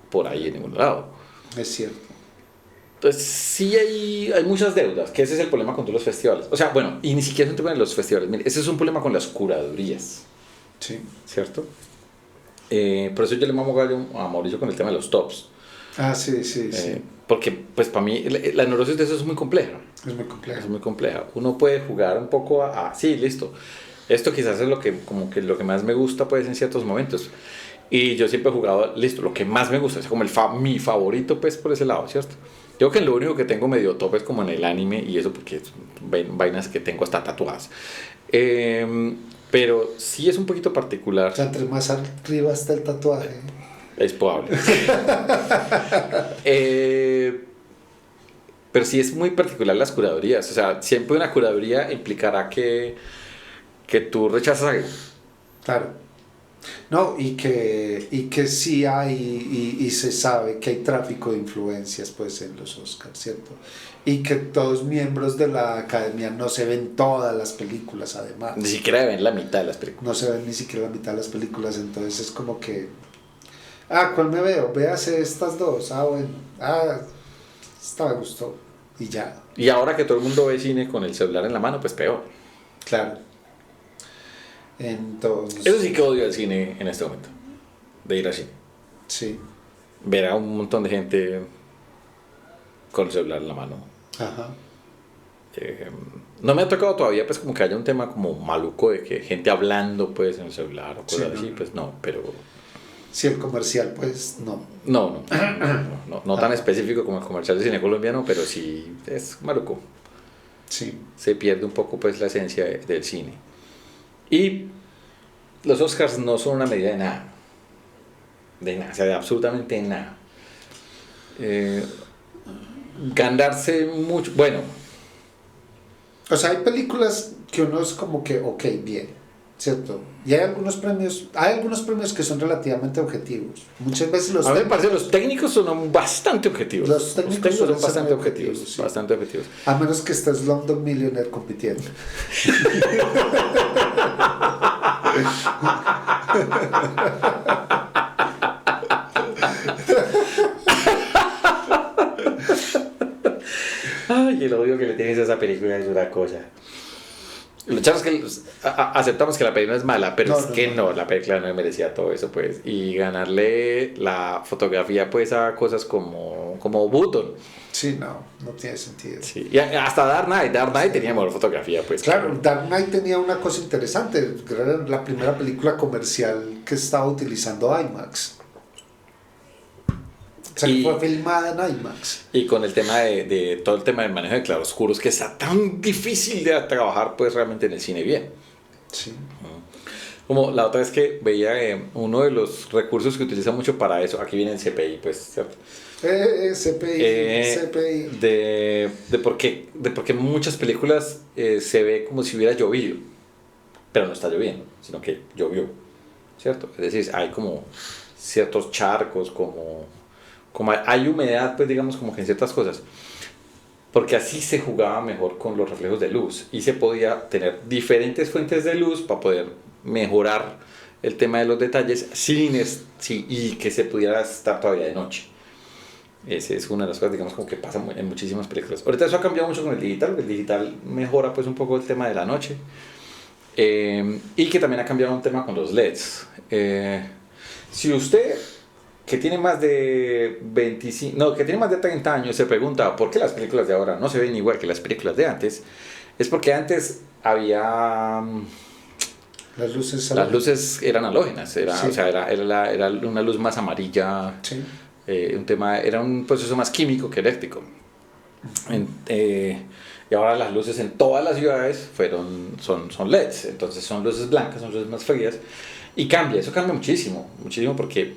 por ahí en ningún lado. Es cierto. Entonces, sí hay muchas deudas, que ese es el problema con todos los festivales. O sea, bueno, y ni siquiera es un tema de los festivales, mire, ese es un problema con las curadurías, Sí. ¿cierto? Por eso yo le mamo gallo a Mauricio con el tema de los tops. Ah, sí, sí, sí. Porque, pues, para mí, la neurosis de eso es muy compleja. Es muy complejo. Es muy compleja. Uno puede jugar un poco sí, listo. Esto quizás es lo que lo que más me gusta, pues, en ciertos momentos. Y yo siempre he jugado, listo, lo que más me gusta, es como mi favorito, pues, por ese lado, ¿cierto? Yo creo que lo único que tengo medio top es como en el anime y eso porque vainas que tengo hasta tatuadas. Pero sí es un poquito particular. O sea, entre más arriba está el tatuaje. Es probable. Pero sí es muy particular las curadurías. O sea, siempre una curaduría implicará que tú rechazas algo. Claro. No, y que sí hay, y se sabe que hay tráfico de influencias pues en los Oscars, ¿cierto? Y que todos miembros de la academia no se ven todas las películas además. Ni siquiera ven la mitad de las películas. No se ven ni siquiera la mitad de las películas, entonces es como que... ¿Cuál me veo? Véase estas dos. Bueno. Esta me gustó. Y ya. Y ahora que todo el mundo ve cine con el celular en la mano, pues peor. Claro. Entonces... Eso sí que odio el cine en este momento. De ir al cine. Sí. Ver a un montón de gente con el celular en la mano. Ajá. No me ha tocado todavía pues como que haya un tema como maluco de que gente hablando pues en el celular o cosas Sí, así, no. pues no, pero Si el comercial, pues no. no tan específico como el comercial de cine colombiano, pero sí es maluco. Sí. Se pierde un poco pues la esencia del cine. Y los Oscars no son una medida de nada. De nada, o sea, de absolutamente nada. Ganarse mucho, bueno. O sea, hay películas que uno es como que, ok, bien. ¿cierto? Y hay algunos premios que son relativamente objetivos. Muchas veces A mí me parece que los técnicos son bastante objetivos. Los técnicos son bastante muy objetivos. sí. Bastante objetivos. A menos que estés Slumdog Millionaire compitiendo. Ay, el odio que le tienes a esa película es una cosa. Lo chavos que aceptamos que la película es mala, pero no, la película no merecía todo eso, pues. Y ganarle la fotografía, pues, a cosas como Button. Sí, no tiene sentido. Sí. Y hasta Dark Knight tenía mejor fotografía, pues. Claro, Dark Knight tenía una cosa interesante, era la primera película comercial que estaba utilizando IMAX. O sea, que fue filmada en IMAX. Y con el tema de todo el tema del manejo de claroscuros, que está tan difícil de trabajar, pues, realmente en el cine bien. Sí. Como la otra vez que veía uno de los recursos que utiliza mucho para eso, aquí viene el CPI, pues, ¿cierto? CPI. De por qué en muchas películas se ve como si hubiera llovido, pero no está lloviendo, sino que llovió, ¿cierto? Es decir, hay como ciertos charcos, como hay humedad, pues digamos, como que en ciertas cosas, porque así se jugaba mejor con los reflejos de luz y se podía tener diferentes fuentes de luz para poder mejorar el tema de los detalles y que se pudiera estar todavía de noche. Esa es una de las cosas, digamos, como que pasa en muchísimas películas. Ahorita eso ha cambiado mucho con el digital mejora pues un poco el tema de la noche, y que también ha cambiado un tema con los LEDs. Si usted que tiene más de 30 años se pregunta por qué las películas de ahora no se ven igual que las películas de antes, es porque antes había las luces eran halógenas, sí. O sea, era una luz más amarilla, sí. Era un proceso más químico que eléctrico. Y ahora las luces en todas las ciudades son LEDs, entonces son luces blancas, son luces más frías, y eso cambia muchísimo porque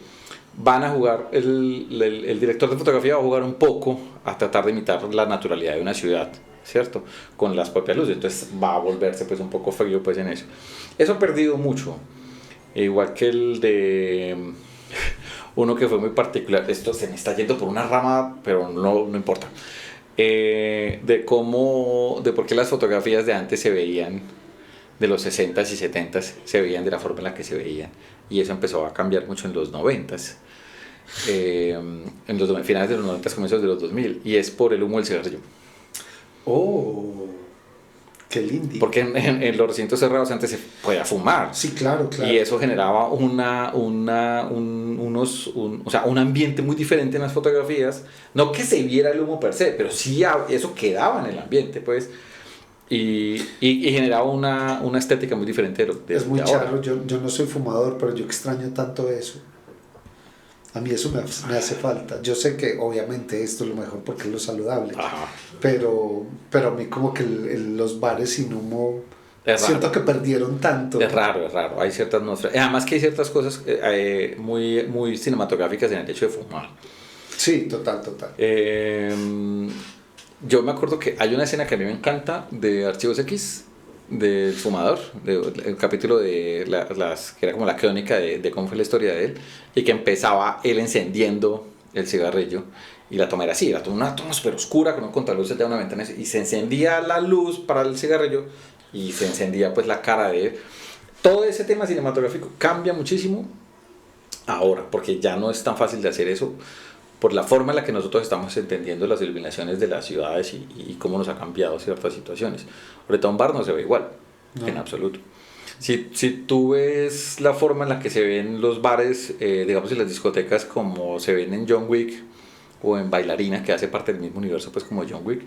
van a jugar, el director de fotografía va a jugar un poco a tratar de imitar la naturalidad de una ciudad, ¿cierto? Con las propias luces, entonces va a volverse pues un poco frío pues en eso. Eso ha perdido mucho, igual que el de uno que fue muy particular, esto se me está yendo por una rama, pero no importa, de por qué las fotografías de antes se veían, de los 60s y 70s, se veían de la forma en la que se veían, y eso empezó a cambiar mucho en los 90s, en los finales de los 90s, comienzos de los 2000, y es por el humo del cigarrillo. Oh, qué lindo. Porque en los recintos cerrados antes se podía fumar. Sí, claro. Y eso generaba un ambiente muy diferente en las fotografías. No que se viera el humo per se, pero sí eso quedaba en el ambiente, pues. Y generaba una estética muy diferente es muy charro. Yo no soy fumador, pero yo extraño tanto eso. A mí eso me hace falta. Yo sé que obviamente esto es lo mejor porque es lo saludable. Ajá. Pero a mí como que los bares sin humo siento que perdieron tanto. Es raro. Hay ciertas muestras. Además que hay ciertas cosas muy, muy cinematográficas en el hecho de fumar. Sí, total. Yo me acuerdo que hay una escena que a mí me encanta de Archivos X, del fumador, el capítulo de que era como la crónica de cómo fue la historia de él, y que empezaba él encendiendo el cigarrillo, y la toma era así, una toma súper oscura con un contraluces de una ventana, y se encendía la luz para el cigarrillo y se encendía pues la cara de él. Todo ese tema cinematográfico cambia muchísimo ahora, porque ya no es tan fácil de hacer eso por la forma en la que nosotros estamos entendiendo las iluminaciones de las ciudades y cómo nos ha cambiado ciertas situaciones. Ahorita un bar no se ve igual, en absoluto. Si tú ves la forma en la que se ven los bares, digamos en las discotecas, como se ven en John Wick o en Bailarina, que hace parte del mismo universo pues como John Wick,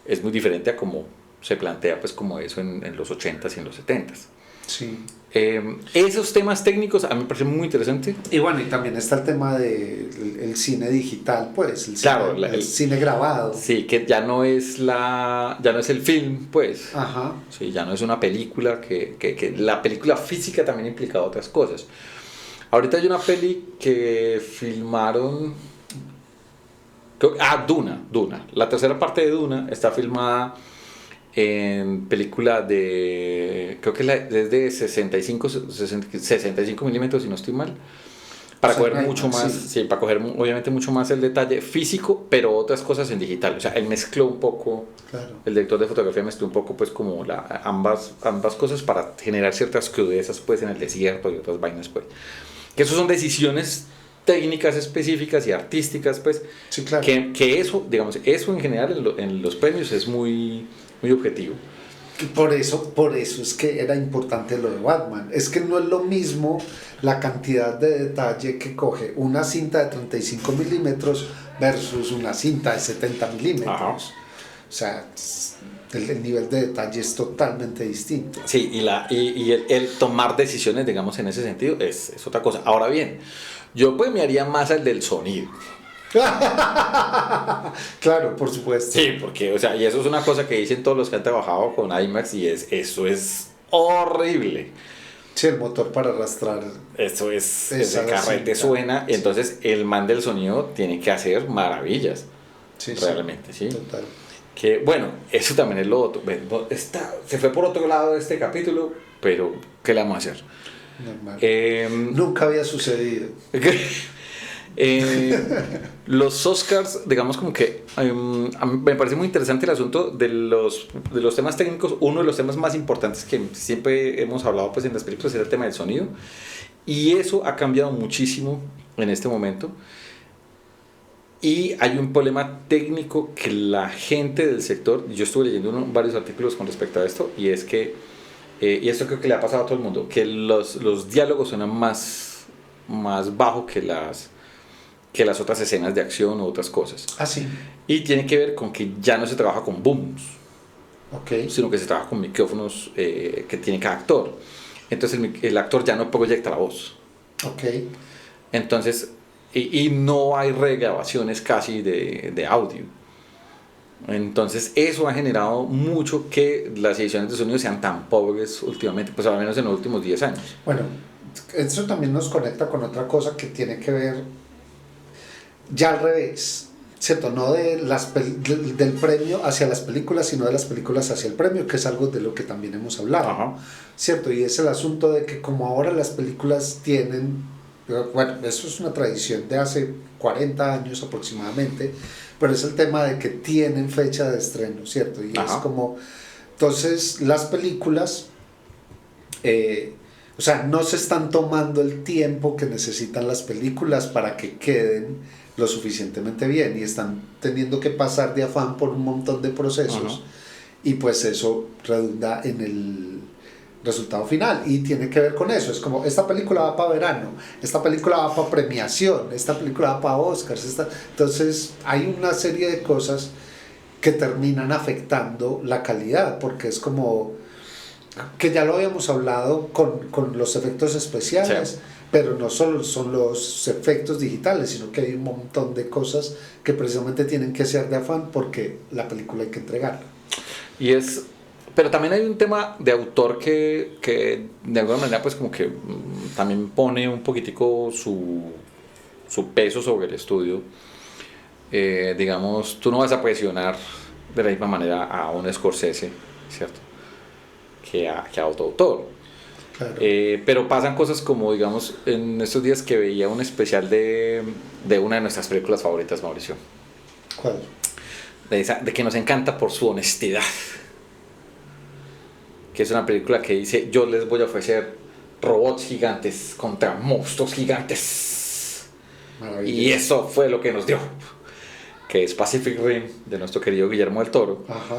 es muy diferente a cómo se plantea pues como eso en los 80s y en los 70s. Sí. Esos temas técnicos a mí me parecen muy interesantes. Y bueno, y también está el tema del cine digital, pues, el cine grabado. Sí, que ya no es el film, pues. Ajá. Sí, ya no es una película, que la película física también implicaba otras cosas. Ahorita hay una peli que filmaron, Duna. La tercera parte de Duna está filmada en película de, creo que es de 65 milímetros, si no estoy mal, para coger mucho más, sí, para coger obviamente mucho más el detalle físico, pero otras cosas en digital. O sea, él mezcló un poco, claro. El director de fotografía mezcló un poco, pues, como ambas cosas para generar ciertas crudezas, pues, en el desierto y otras vainas, pues. Que eso son decisiones técnicas específicas y artísticas, pues, sí, claro. que eso, digamos, eso en general en los premios es muy, muy objetivo. Y por eso es que era importante lo de Batman. Es que no es lo mismo la cantidad de detalle que coge una cinta de 35 milímetros versus una cinta de 70 milímetros. Ajá. O sea, el nivel de detalle es totalmente distinto. Sí, y el tomar decisiones, digamos, en ese sentido es otra cosa. Ahora bien, yo pues me haría más al del sonido. Claro, por supuesto. Sí, porque, o sea, y eso es una cosa que dicen todos los que han trabajado con IMAX y eso es horrible. Sí, el motor para arrastrar. Eso es, ese carrete suena, sí. Entonces el man del sonido tiene que hacer maravillas. Sí, realmente, sí. Total. Que bueno, eso también es lo otro. Se fue por otro lado de este capítulo, pero ¿qué le vamos a hacer? Normal. Nunca había sucedido. Los Oscars, digamos como que a mí me parece muy interesante el asunto de los temas técnicos. Uno de los temas más importantes que siempre hemos hablado, pues, en las películas es el tema del sonido, y eso ha cambiado muchísimo en este momento, y hay un problema técnico que la gente del sector, yo estuve leyendo varios artículos con respecto a esto, y es que y esto creo que le ha pasado a todo el mundo, que los diálogos suenan más bajo que las otras escenas de acción u otras cosas. Ah, sí. Y tiene que ver con que ya no se trabaja con booms, okay, sino que se trabaja con micrófonos que tiene cada actor. Entonces el actor ya no proyecta la voz. Okay. Entonces, y no hay regrabaciones casi de audio. Entonces eso ha generado mucho que las ediciones de sonido sean tan pobres últimamente, pues al menos en los últimos 10 años. Bueno, eso también nos conecta con otra cosa que tiene que ver ya al revés, ¿cierto? No del premio hacia las películas, sino de las películas hacia el premio, que es algo de lo que también hemos hablado. Ajá. ¿Cierto? Y es el asunto de que como ahora las películas tienen, bueno, eso es una tradición de hace 40 años aproximadamente, pero es el tema de que tienen fecha de estreno, ¿cierto? Y Ajá. es como, entonces las películas, o sea, no se están tomando el tiempo que necesitan las películas para que queden lo suficientemente bien, y están teniendo que pasar de afán por un montón de procesos. Ajá. Y pues eso redunda en el resultado final, y tiene que ver con eso. Es como, esta película va para verano, esta película va para premiación, esta película va para Oscars, entonces hay una serie de cosas que terminan afectando la calidad, porque es como que ya lo habíamos hablado con los efectos especiales. Sí. Pero no solo son los efectos digitales, sino que hay un montón de cosas que precisamente tienen que ser de afán porque la película hay que entregarla. Pero también hay un tema de autor que de alguna manera pues como que también pone un poquitico su peso sobre el estudio. Digamos, tú no vas a presionar de la misma manera a un Scorsese, ¿cierto? Que a otro autor. Claro. Pero pasan cosas como, digamos, en estos días que veía un especial de una de nuestras películas favoritas, Mauricio. ¿Cuál? De que nos encanta por su honestidad. Que es una película que dice: yo les voy a ofrecer robots gigantes contra monstruos gigantes. Y eso fue lo que nos dio. Que es Pacific Rim, de nuestro querido Guillermo del Toro. Ajá.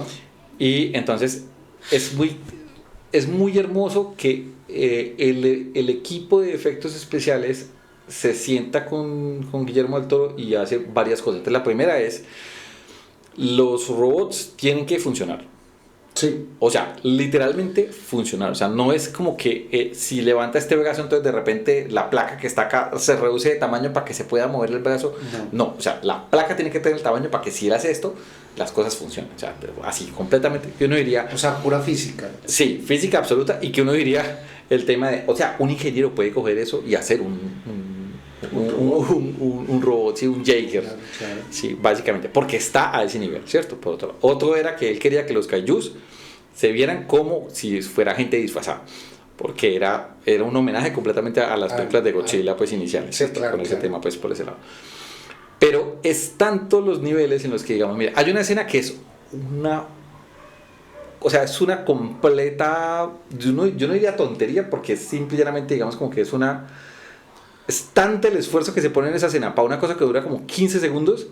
Y entonces es muy hermoso que el equipo de efectos especiales se sienta con Guillermo del Toro y hace varias cosas. Entonces, la primera es: los robots tienen que funcionar. Sí. O sea, literalmente funcionar. O sea, no es como que si levanta este brazo, entonces de repente la placa que está acá se reduce de tamaño para que se pueda mover el brazo. No, o sea, la placa tiene que tener el tamaño para que si él hace esto, las cosas funcionan. O sea, así, completamente. Que uno diría... O sea, pura física. Sí, física absoluta. Y que uno diría el tema de... O sea, un ingeniero puede coger eso y hacer un robot, sí, un Jaeger. Claro. Sí, básicamente. Porque está a ese nivel, ¿cierto? Por otro lado. Otro era que él quería que los kaijus se vieran como si fuera gente disfrazada. Porque era un homenaje completamente a las películas de Godzilla pues iniciales, sí, ¿cierto? claro, Con ese claro. tema pues por ese lado. Pero es tanto los niveles en los que digamos, mira, hay una escena que es una... O sea, es una completa... Yo no diría tontería porque es simple y llanamente digamos como que es una... Es tanto el esfuerzo que se pone en esa escena para una cosa que dura como 15 segundos,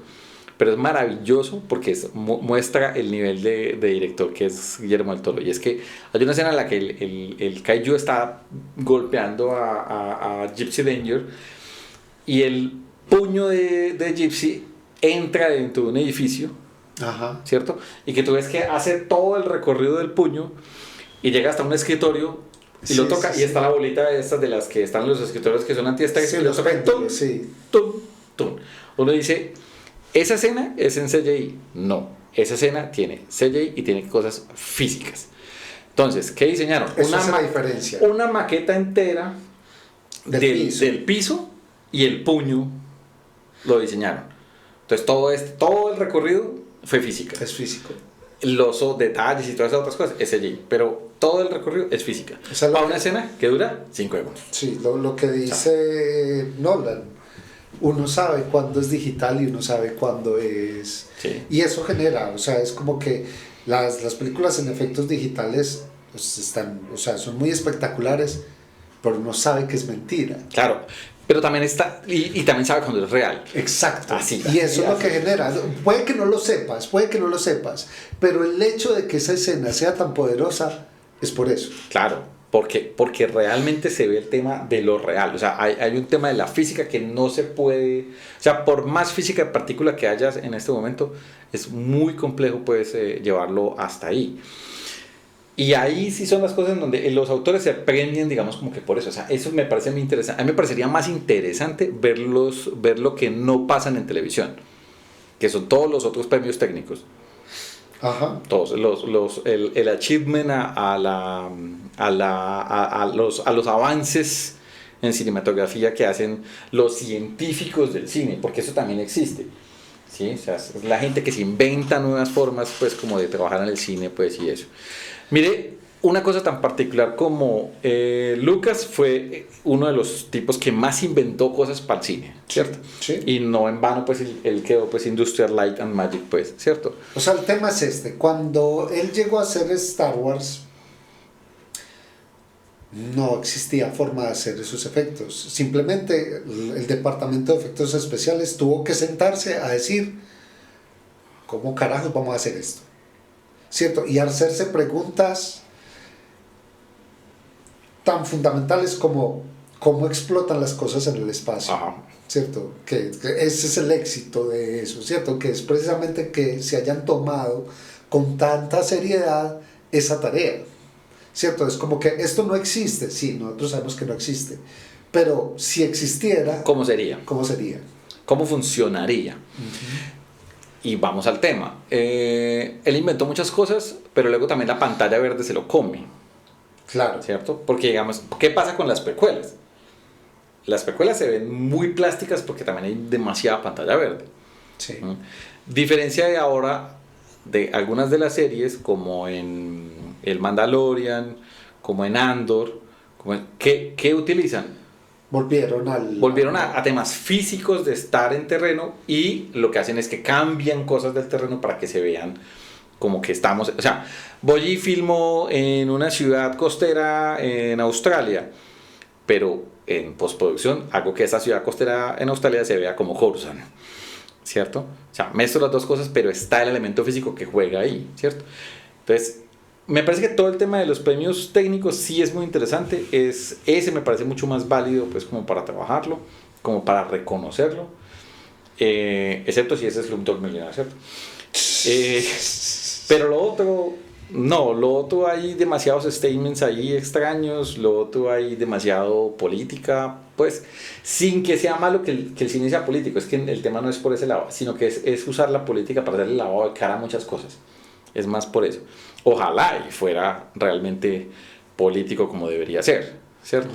pero es maravilloso porque muestra el nivel de director que es Guillermo del Toro. Y es que hay una escena en la que el kaiju está golpeando a Gypsy Danger y el puño de Gypsy entra dentro de un edificio, Ajá. ¿cierto? Y que tú ves que hace todo el recorrido del puño y llega hasta un escritorio y lo toca y está la bolita de estas de las que están los escritorios que son antiestrés y lo toca y tum, tum, tum. Uno dice, ¿esa escena es en CGI? No, esa escena tiene CGI y tiene cosas físicas. Entonces, ¿qué diseñaron? Eso es la diferencia. Una maqueta entera del piso y el puño lo diseñaron. Entonces, todo el recorrido fue física. Es físico. Los detalles y todas esas otras cosas es CGI, pero todo el recorrido es física. Para una escena que dura 5 segundos. Sí, lo que dice Nolan. Uno sabe cuándo es digital y uno sabe cuándo es... Sí. Y eso genera, o sea, es como que las películas en efectos digitales pues, están, o sea, son muy espectaculares, pero uno sabe que es mentira. Claro, pero también está... Y también sabe cuando es real. Exacto. Así, y eso así, es lo que genera. Puede que no lo sepas, pero el hecho de que esa escena sea tan poderosa es por eso. Claro, porque realmente se ve el tema de lo real. O sea, hay un tema de la física que no se puede... O sea, por más física de partícula que hayas en este momento, es muy complejo pues, llevarlo hasta ahí. Y ahí sí son las cosas en donde los autores se premian, digamos, como que por eso. O sea, eso me parece muy interesante. A mí me parecería más interesante ver lo que no pasan en televisión, que son todos los otros premios técnicos. Ajá. Todos, el achievement a los avances en cinematografía que hacen los científicos del cine, porque eso también existe. ¿Sí? O sea, es la gente que se inventa nuevas formas, pues, como de trabajar en el cine, pues, y eso. Mire, una cosa tan particular como Lucas fue uno de los tipos que más inventó cosas para el cine, ¿cierto? Sí. Y no en vano, pues, él quedó, pues, Industrial Light and Magic, pues, ¿cierto? O sea, el tema es este. Cuando él llegó a hacer Star Wars, no existía forma de hacer esos efectos. Simplemente el departamento de efectos especiales tuvo que sentarse a decir, ¿cómo carajos vamos a hacer esto? ¿Cierto? Y hacerse preguntas tan fundamentales como cómo explotan las cosas en el espacio. Ajá. ¿Cierto? Que ese es el éxito de eso, ¿cierto? Que es precisamente que se hayan tomado con tanta seriedad esa tarea, ¿cierto? Es como que esto no existe, sí, nosotros sabemos que no existe, pero si existiera, ¿Cómo sería? ¿cómo sería? ¿Cómo funcionaría? Y vamos al tema. Él inventó muchas cosas, pero luego también la pantalla verde se lo come, Claro. ¿cierto? Porque digamos, ¿qué pasa con las precuelas? Las precuelas se ven muy plásticas porque también hay demasiada pantalla verde. Sí. Diferencia de ahora de algunas de las series, como en El Mandalorian, como en Andor, ¿qué utilizan? Volvieron a temas físicos de estar en terreno y lo que hacen es que cambian cosas del terreno para que se vean como que estamos... O sea, voy y filmo en una ciudad costera en Australia, pero en postproducción hago que esa ciudad costera en Australia se vea como Coruscant, ¿cierto? O sea, mezclo las dos cosas, pero está el elemento físico que juega ahí, ¿cierto? Entonces, me parece que todo el tema de los premios técnicos sí es muy interesante. Ese me parece mucho más válido, pues, como para trabajarlo, como para reconocerlo, excepto si ese es Slumdog Millionaire, ¿cierto? Pero lo otro, no, lo otro hay demasiados statements ahí extraños, lo otro hay demasiado política, pues, sin que sea malo que el cine sea político. Es que el tema no es por ese lado, sino que es usar la política para darle lavado de cara a muchas cosas. Es más por eso. Ojalá y fuera realmente político como debería ser, ¿cierto?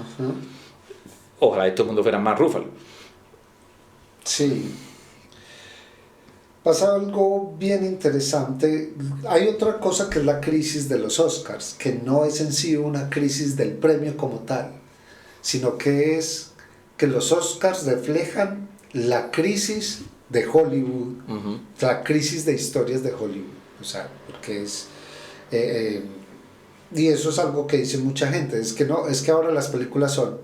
Ojalá y todo el mundo fuera más Ruffalo. Sí. pasa algo bien interesante. Hay otra cosa que es la crisis de los Oscars, que no es en sí una crisis del premio como tal, sino que es que los Oscars reflejan la crisis de Hollywood, Ujú. la crisis de historias de Hollywood. O sea, porque es... eh, eh, y eso es algo que dice mucha gente, es que no, es que ahora las películas son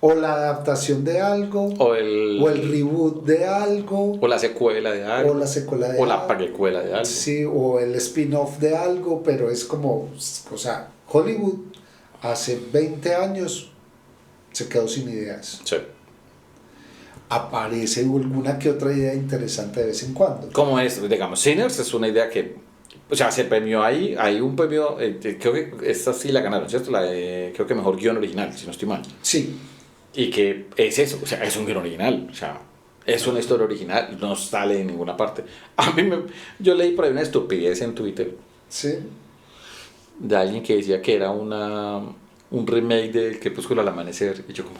o la adaptación de algo, O el, o el reboot de algo, o la secuela de o algo, la secuela de o la algo, precuela de algo. sí, o el spin-off de algo, pero es como, o sea, Hollywood hace 20 años se quedó sin ideas. Sí. Aparece alguna que otra idea interesante de vez en cuando. Como es, digamos, Sinners es una idea que, o sea, se premió ahí, hay un premio, creo que esta sí la ganaron, ¿cierto? La de, creo que mejor guión original, si no estoy mal. Sí, Y que es eso, o sea, es un guión original, o sea, es una historia original, no sale en ninguna parte. Yo leí por ahí una estupidez en Twitter sí. de alguien que decía que era un remake del Crepúsculo al Amanecer, y yo como,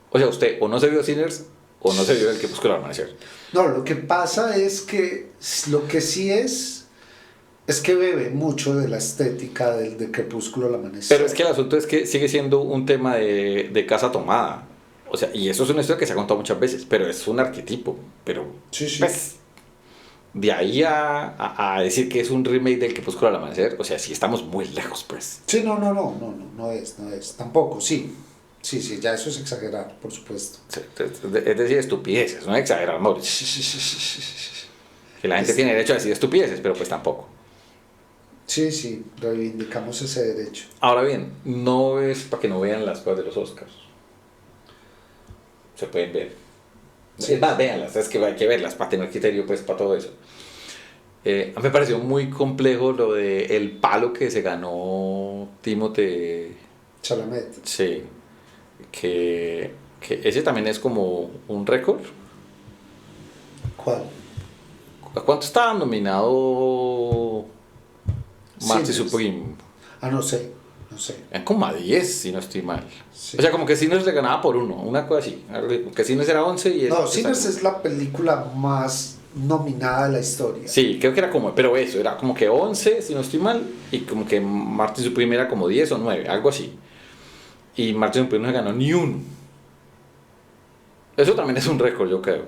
o sea, usted o no se vio Sinners o no se vio el Crepúsculo al Amanecer. No, lo que pasa es que lo que sí es que bebe mucho de la estética del de Crepúsculo al Amanecer. Pero es que el asunto es que sigue siendo un tema de casa tomada. O sea, y eso es una historia que se ha contado muchas veces, pero es un arquetipo. Pero, Sí, sí. pues, de ahí a decir que es un remake del Crepúsculo al Amanecer, o sea, sí estamos muy lejos, pues. Sí, no es, tampoco, sí. Sí, sí, ya eso es exagerar, por supuesto. Es decir, estupideces, no exagerar, Mauricio. Que la gente Es- tiene derecho a decir estupideces, pero pues tampoco. Sí, sí, reivindicamos ese derecho. Ahora bien, no es para que no vean las cosas de los Oscars. Se pueden ver. Sí. Es más, véanlas, es que hay que verlas para tener criterio, pues, para todo eso. A mí me pareció muy complejo lo de el palo que se ganó Timothée, Chalamet. sí, que ese también es como un récord. ¿Cuál? ¿A cuánto estaba nominado Marty Sinners. Supreme? Ah, no sé, no sé. Eran como a 10, si no estoy mal. Sí. O sea, como que Sinners le ganaba por uno, una cosa así. Que Sinners era 11 y No, esa Sinners como- es la película más nominada de la historia. Sí, creo que era como, pero eso, era como que 11, si no estoy mal, y como que Martin Supreme era como 10 o 9, algo así. Y Martin Supreme no se ganó ni uno. Eso también es un récord, yo creo.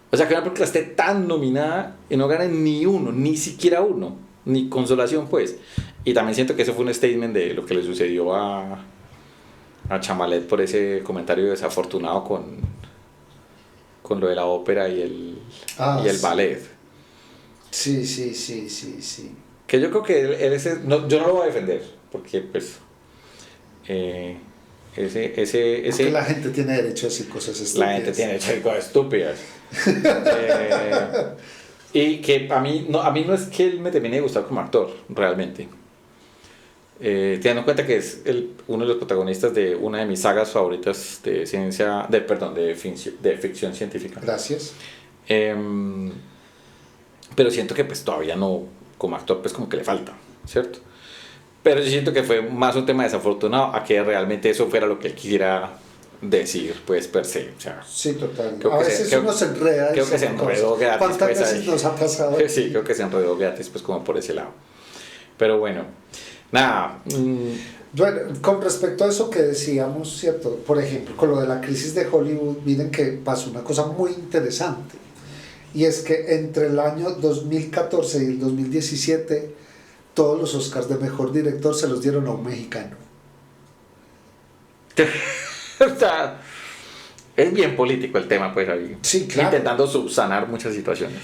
O sea, que una película esté tan nominada y no gane ni uno, ni siquiera uno, ni consolación, pues. Y también siento que eso fue un statement de lo que le sucedió a Chamalet por ese comentario desafortunado con lo de la ópera y el Sí. ballet. Sí, sí, sí, sí, sí. Que yo creo que yo no lo voy a defender, porque pues Porque la gente tiene derecho a decir cosas estúpidas. la gente tiene hecho cosas estúpidas. Y que a mí no es que él me termine de gustar como actor, realmente. Teniendo en cuenta que es uno de los protagonistas de una de mis sagas favoritas de ficción científica. Gracias. Pero siento que pues todavía no, como actor, pues como que le falta, ¿cierto? Pero yo siento que fue más un tema desafortunado a que realmente eso fuera lo que él quisiera decir, pues per se. O sea, Sí, total. Creo A que veces creo- uno se enreda. creo que se enredó gratis, ¿Cuántas pues, veces ahí. nos ha pasado? sí, creo que se enredó gratis, pues como por ese lado. Pero bueno, nada. Bueno, con respecto a eso que decíamos, ¿cierto? Por ejemplo, con lo de la crisis de Hollywood, miren que pasó una cosa muy interesante. Y es que entre el año 2014 y el 2017, todos los Oscars de Mejor Director se los dieron a un mexicano. O sea, es bien político el tema, pues ahí. Sí, claro. Intentando subsanar muchas situaciones.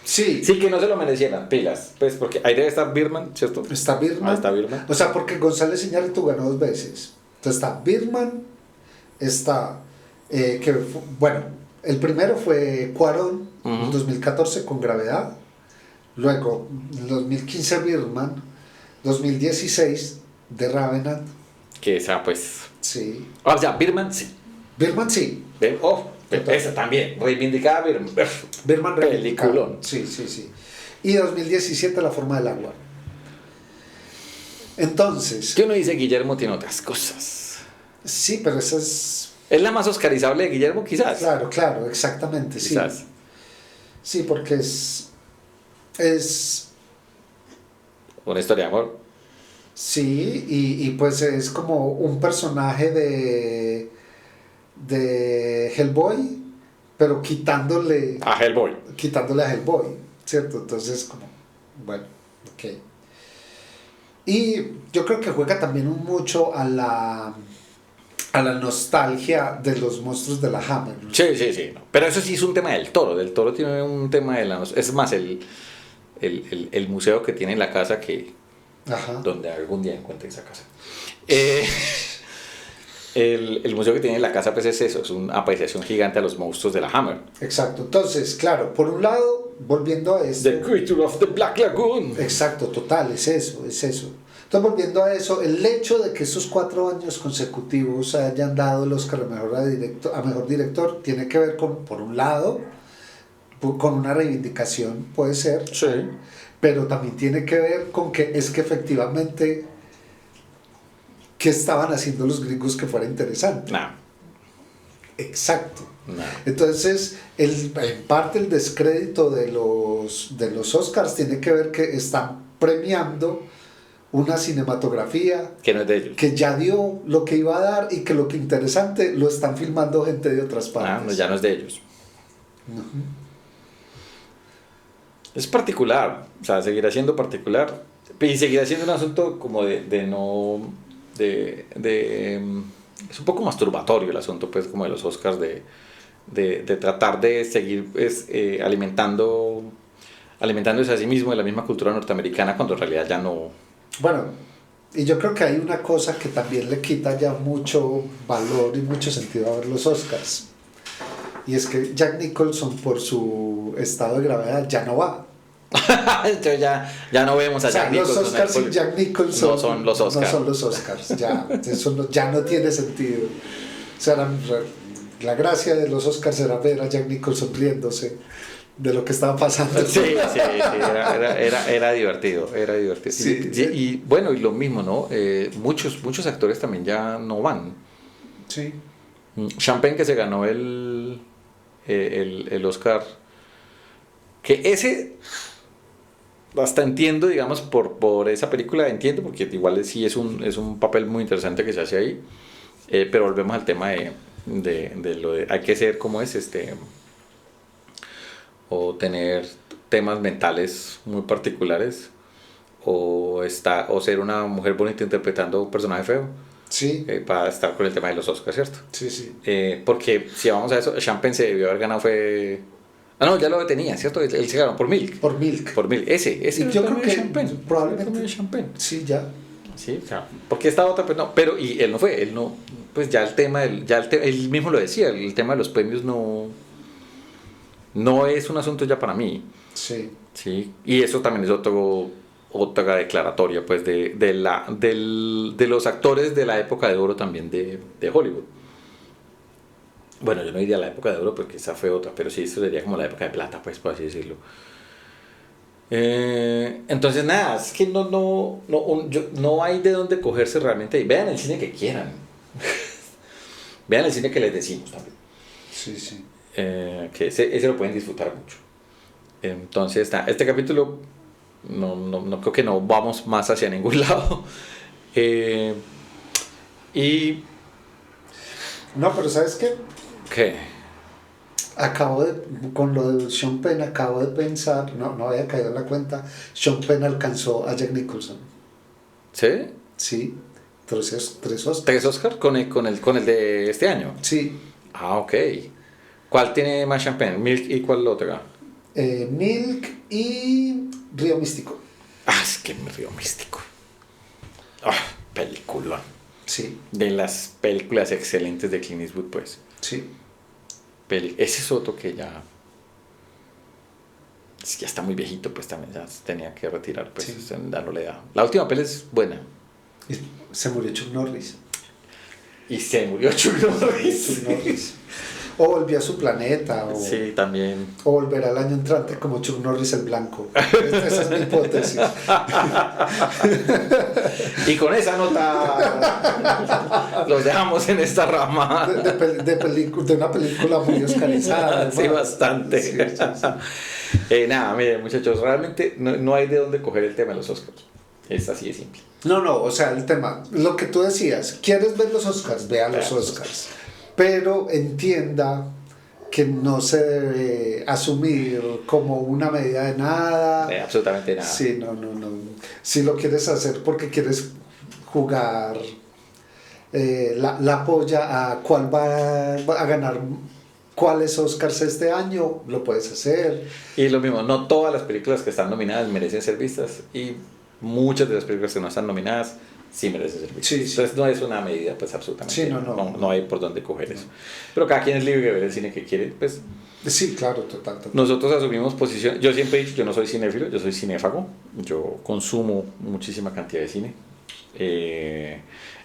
Sí, Sí, que no se lo merecieran, pilas. Pues porque ahí debe estar Birdman, ¿cierto? está Birdman. Ah, está Birdman. O sea, porque González Iñárritu ganó 2 veces. Entonces está Birdman, está, bueno, el primero fue Cuarón, en Ujú. 2014 con Gravedad. Luego, en 2015 Birdman, 2016 The Revenant, Que esa, pues. sí. O sea, Birdman, sí. Birdman sí. Total. Esa también. Reivindicada Birdman. Birdman Peliculón. Sí, sí, sí. Y 2017 La Forma del Agua. Entonces, Que uno dice Guillermo tiene otras cosas. sí, pero esa es... Es la más oscarizable de Guillermo, quizás. Claro, claro, exactamente, Quizás. sí. Sí, porque es Una historia de amor. sí, y pues es como un personaje de Hellboy, pero A Hellboy. quitándole a Hellboy, ¿cierto? Entonces, como, bueno, ok. Y yo creo que juega también mucho a la nostalgia de los monstruos de la Hammer, ¿no? Sí, sí, sí. No. Pero eso sí es un tema del Toro. Del Toro tiene un tema de la... Es más, el museo que tiene en la casa que... Ajá. Donde algún día encuentre esa casa. El museo que tiene en la casa pues es eso. Es una apreciación gigante a los monstruos de la Hammer. Exacto. Entonces, claro, por un lado, volviendo a esto... The Creature of the Black Lagoon. Exacto, total, es eso, es eso. Entonces, volviendo a eso, el hecho de que estos 4 años consecutivos hayan dado el Oscar a mejor director tiene que ver con, por un lado, con una reivindicación, puede ser, Sí. pero también tiene que ver con que es que efectivamente, ¿qué estaban haciendo los gringos que fuera interesante? No. Exacto. No. Entonces, en parte el descrédito de los Oscars tiene que ver que están premiando una cinematografía Que no es de ellos. que ya dio lo que iba a dar y que lo que interesante lo están filmando gente de otras partes. No, ya no es de ellos. Ujú. Es particular, o sea, seguirá siendo particular y seguirá siendo un asunto como de no, es un poco masturbatorio el asunto, pues, como de los Oscars, de tratar de seguir pues, alimentándose a sí mismo de la misma cultura norteamericana cuando en realidad ya no. Bueno, y yo creo que hay una cosa que también le quita ya mucho valor y mucho sentido a ver los Oscars. Y es que Jack Nicholson, por su estado de gravedad, ya no va. Entonces ya no vemos a O sea, Jack los Nicholson. Oscars sin Jack Nicholson no son los Oscars. No son los Oscars, ya, eso ya no tiene sentido. O sea, la gracia de los Oscars era ver a Jack Nicholson riéndose de lo que estaba pasando. Sí, era divertido, era divertido. Sí. Y bueno, y lo mismo, ¿no? Muchos actores también ya no van. Sí. Champagne, que se ganó el Oscar, que ese hasta entiendo, digamos, por esa película entiendo, porque igual sí es un papel muy interesante que se hace ahí, pero volvemos al tema de lo de hay que ser como es o tener temas mentales muy particulares o ser una mujer bonita interpretando un personaje feo. Sí. Para estar con el tema de los Oscars, ¿cierto? Sí, sí. Porque si vamos a eso, Champagne se debió haber ganado fue... Ah, no, ya lo tenía, ¿cierto? Él se ganó por Milk. Por Milk. Por Milk, ese Yo creo que Champagne. probablemente... Champagne. Sí, ya. Sí, o sea, porque esta otra, pues no, pero y él no, pues ya el tema, él mismo lo decía, el tema de los premios no es un asunto ya para mí. Sí. Sí, y eso también es otra declaratoria pues de los actores de la época de oro también de Hollywood. Bueno, yo no diría la época de oro porque esa fue otra, pero sí, eso sería como la época de plata, pues por así decirlo. Entonces nada, es que no hay de dónde cogerse realmente. Vean el cine que quieran. Vean el cine que les decimos también. Sí, sí. Que ese lo pueden disfrutar mucho. Entonces, este capítulo no creo que no vamos más hacia ningún lado. Y... No, pero ¿sabes qué? ¿Qué? Con lo de Sean Penn, acabo de pensar, no había caído en la cuenta, Sean Penn alcanzó a Jack Nicholson. ¿Sí? Sí, 3 Oscars. ¿3 Oscar con el de este año? Sí. Ah, ok. ¿Cuál tiene más Champagne? ¿Milk y cuál otra? Milk y Río Místico. Ah, es que Río Místico. Ah, película. Sí. De las películas excelentes de Clint Eastwood, pues. Sí. Ese es otro que ya está muy viejito, pues también ya se tenía que retirar, pues Sí. ya no le da. La última peli es buena. Y se murió Chuck Norris. Y se murió Chuck Norris. Chuck Norris. O volvió a su planeta. O, Sí, también. o volverá el año entrante como Chuck Norris el blanco. Esa es mi hipótesis. Y con esa nota los dejamos en esta rama. De una película muy oscarizada. Sí, bastante. Sí, sí, sí. Nada, miren muchachos, realmente no hay de dónde coger el tema de los Oscars. Es así de simple. No, o sea, el tema, lo que tú decías, ¿quieres ver los Oscars? Vea los Oscars. Pero entienda que no se debe asumir como una medida de nada. Absolutamente nada. Sí, no. Si lo quieres hacer porque quieres jugar la polla a cuál va a ganar cuáles Oscars este año, lo puedes hacer. Y lo mismo, no todas las películas que están nominadas merecen ser vistas y muchas de las películas que no están nominadas sí merecen ser vistas. Sí. Entonces no es una medida pues absolutamente. Sí, no hay por dónde coger eso. Pero cada quien es libre de ver el cine que quiere. Pues sí, claro, total. nosotros asumimos posición. Yo siempre he dicho, yo no soy cinéfilo, yo soy cinéfago. Yo consumo muchísima cantidad de cine.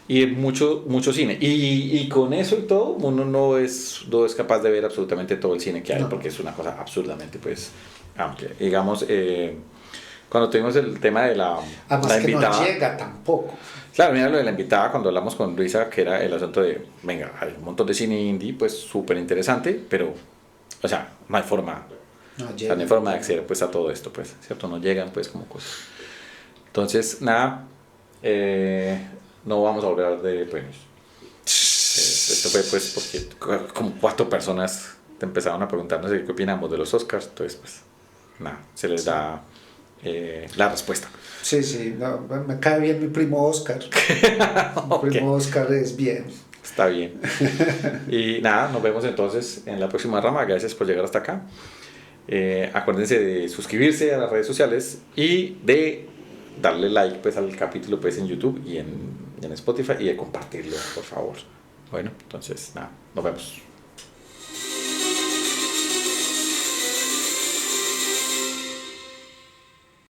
Y mucho cine. Y con eso y todo, uno no es capaz de ver absolutamente todo el cine que hay, porque es una cosa absurdamente pues amplia. Digamos, cuando tuvimos el tema de la invitada, no llega tampoco. Claro, mira lo de la invitada, cuando hablamos con Luisa, que era el asunto de, venga, hay un montón de cine indie, pues súper interesante, pero, o sea, no hay forma, no hay forma de acceder pues a todo esto, pues, ¿cierto? No llegan pues como cosas. Entonces, nada, no vamos a hablar de premios. Esto fue pues porque como 4 personas te empezaron a preguntarnos qué opinamos de los Oscars, entonces pues, nada, se les da la respuesta. Sí, no, me cae bien mi primo Oscar. Mi primo Oscar es bien. Está bien. Y nada, nos vemos entonces en la próxima rama. Gracias por llegar hasta acá. Acuérdense de suscribirse a las redes sociales y de darle like pues al capítulo pues en YouTube y en Spotify y de compartirlo, por favor. Bueno, entonces nada, nos vemos.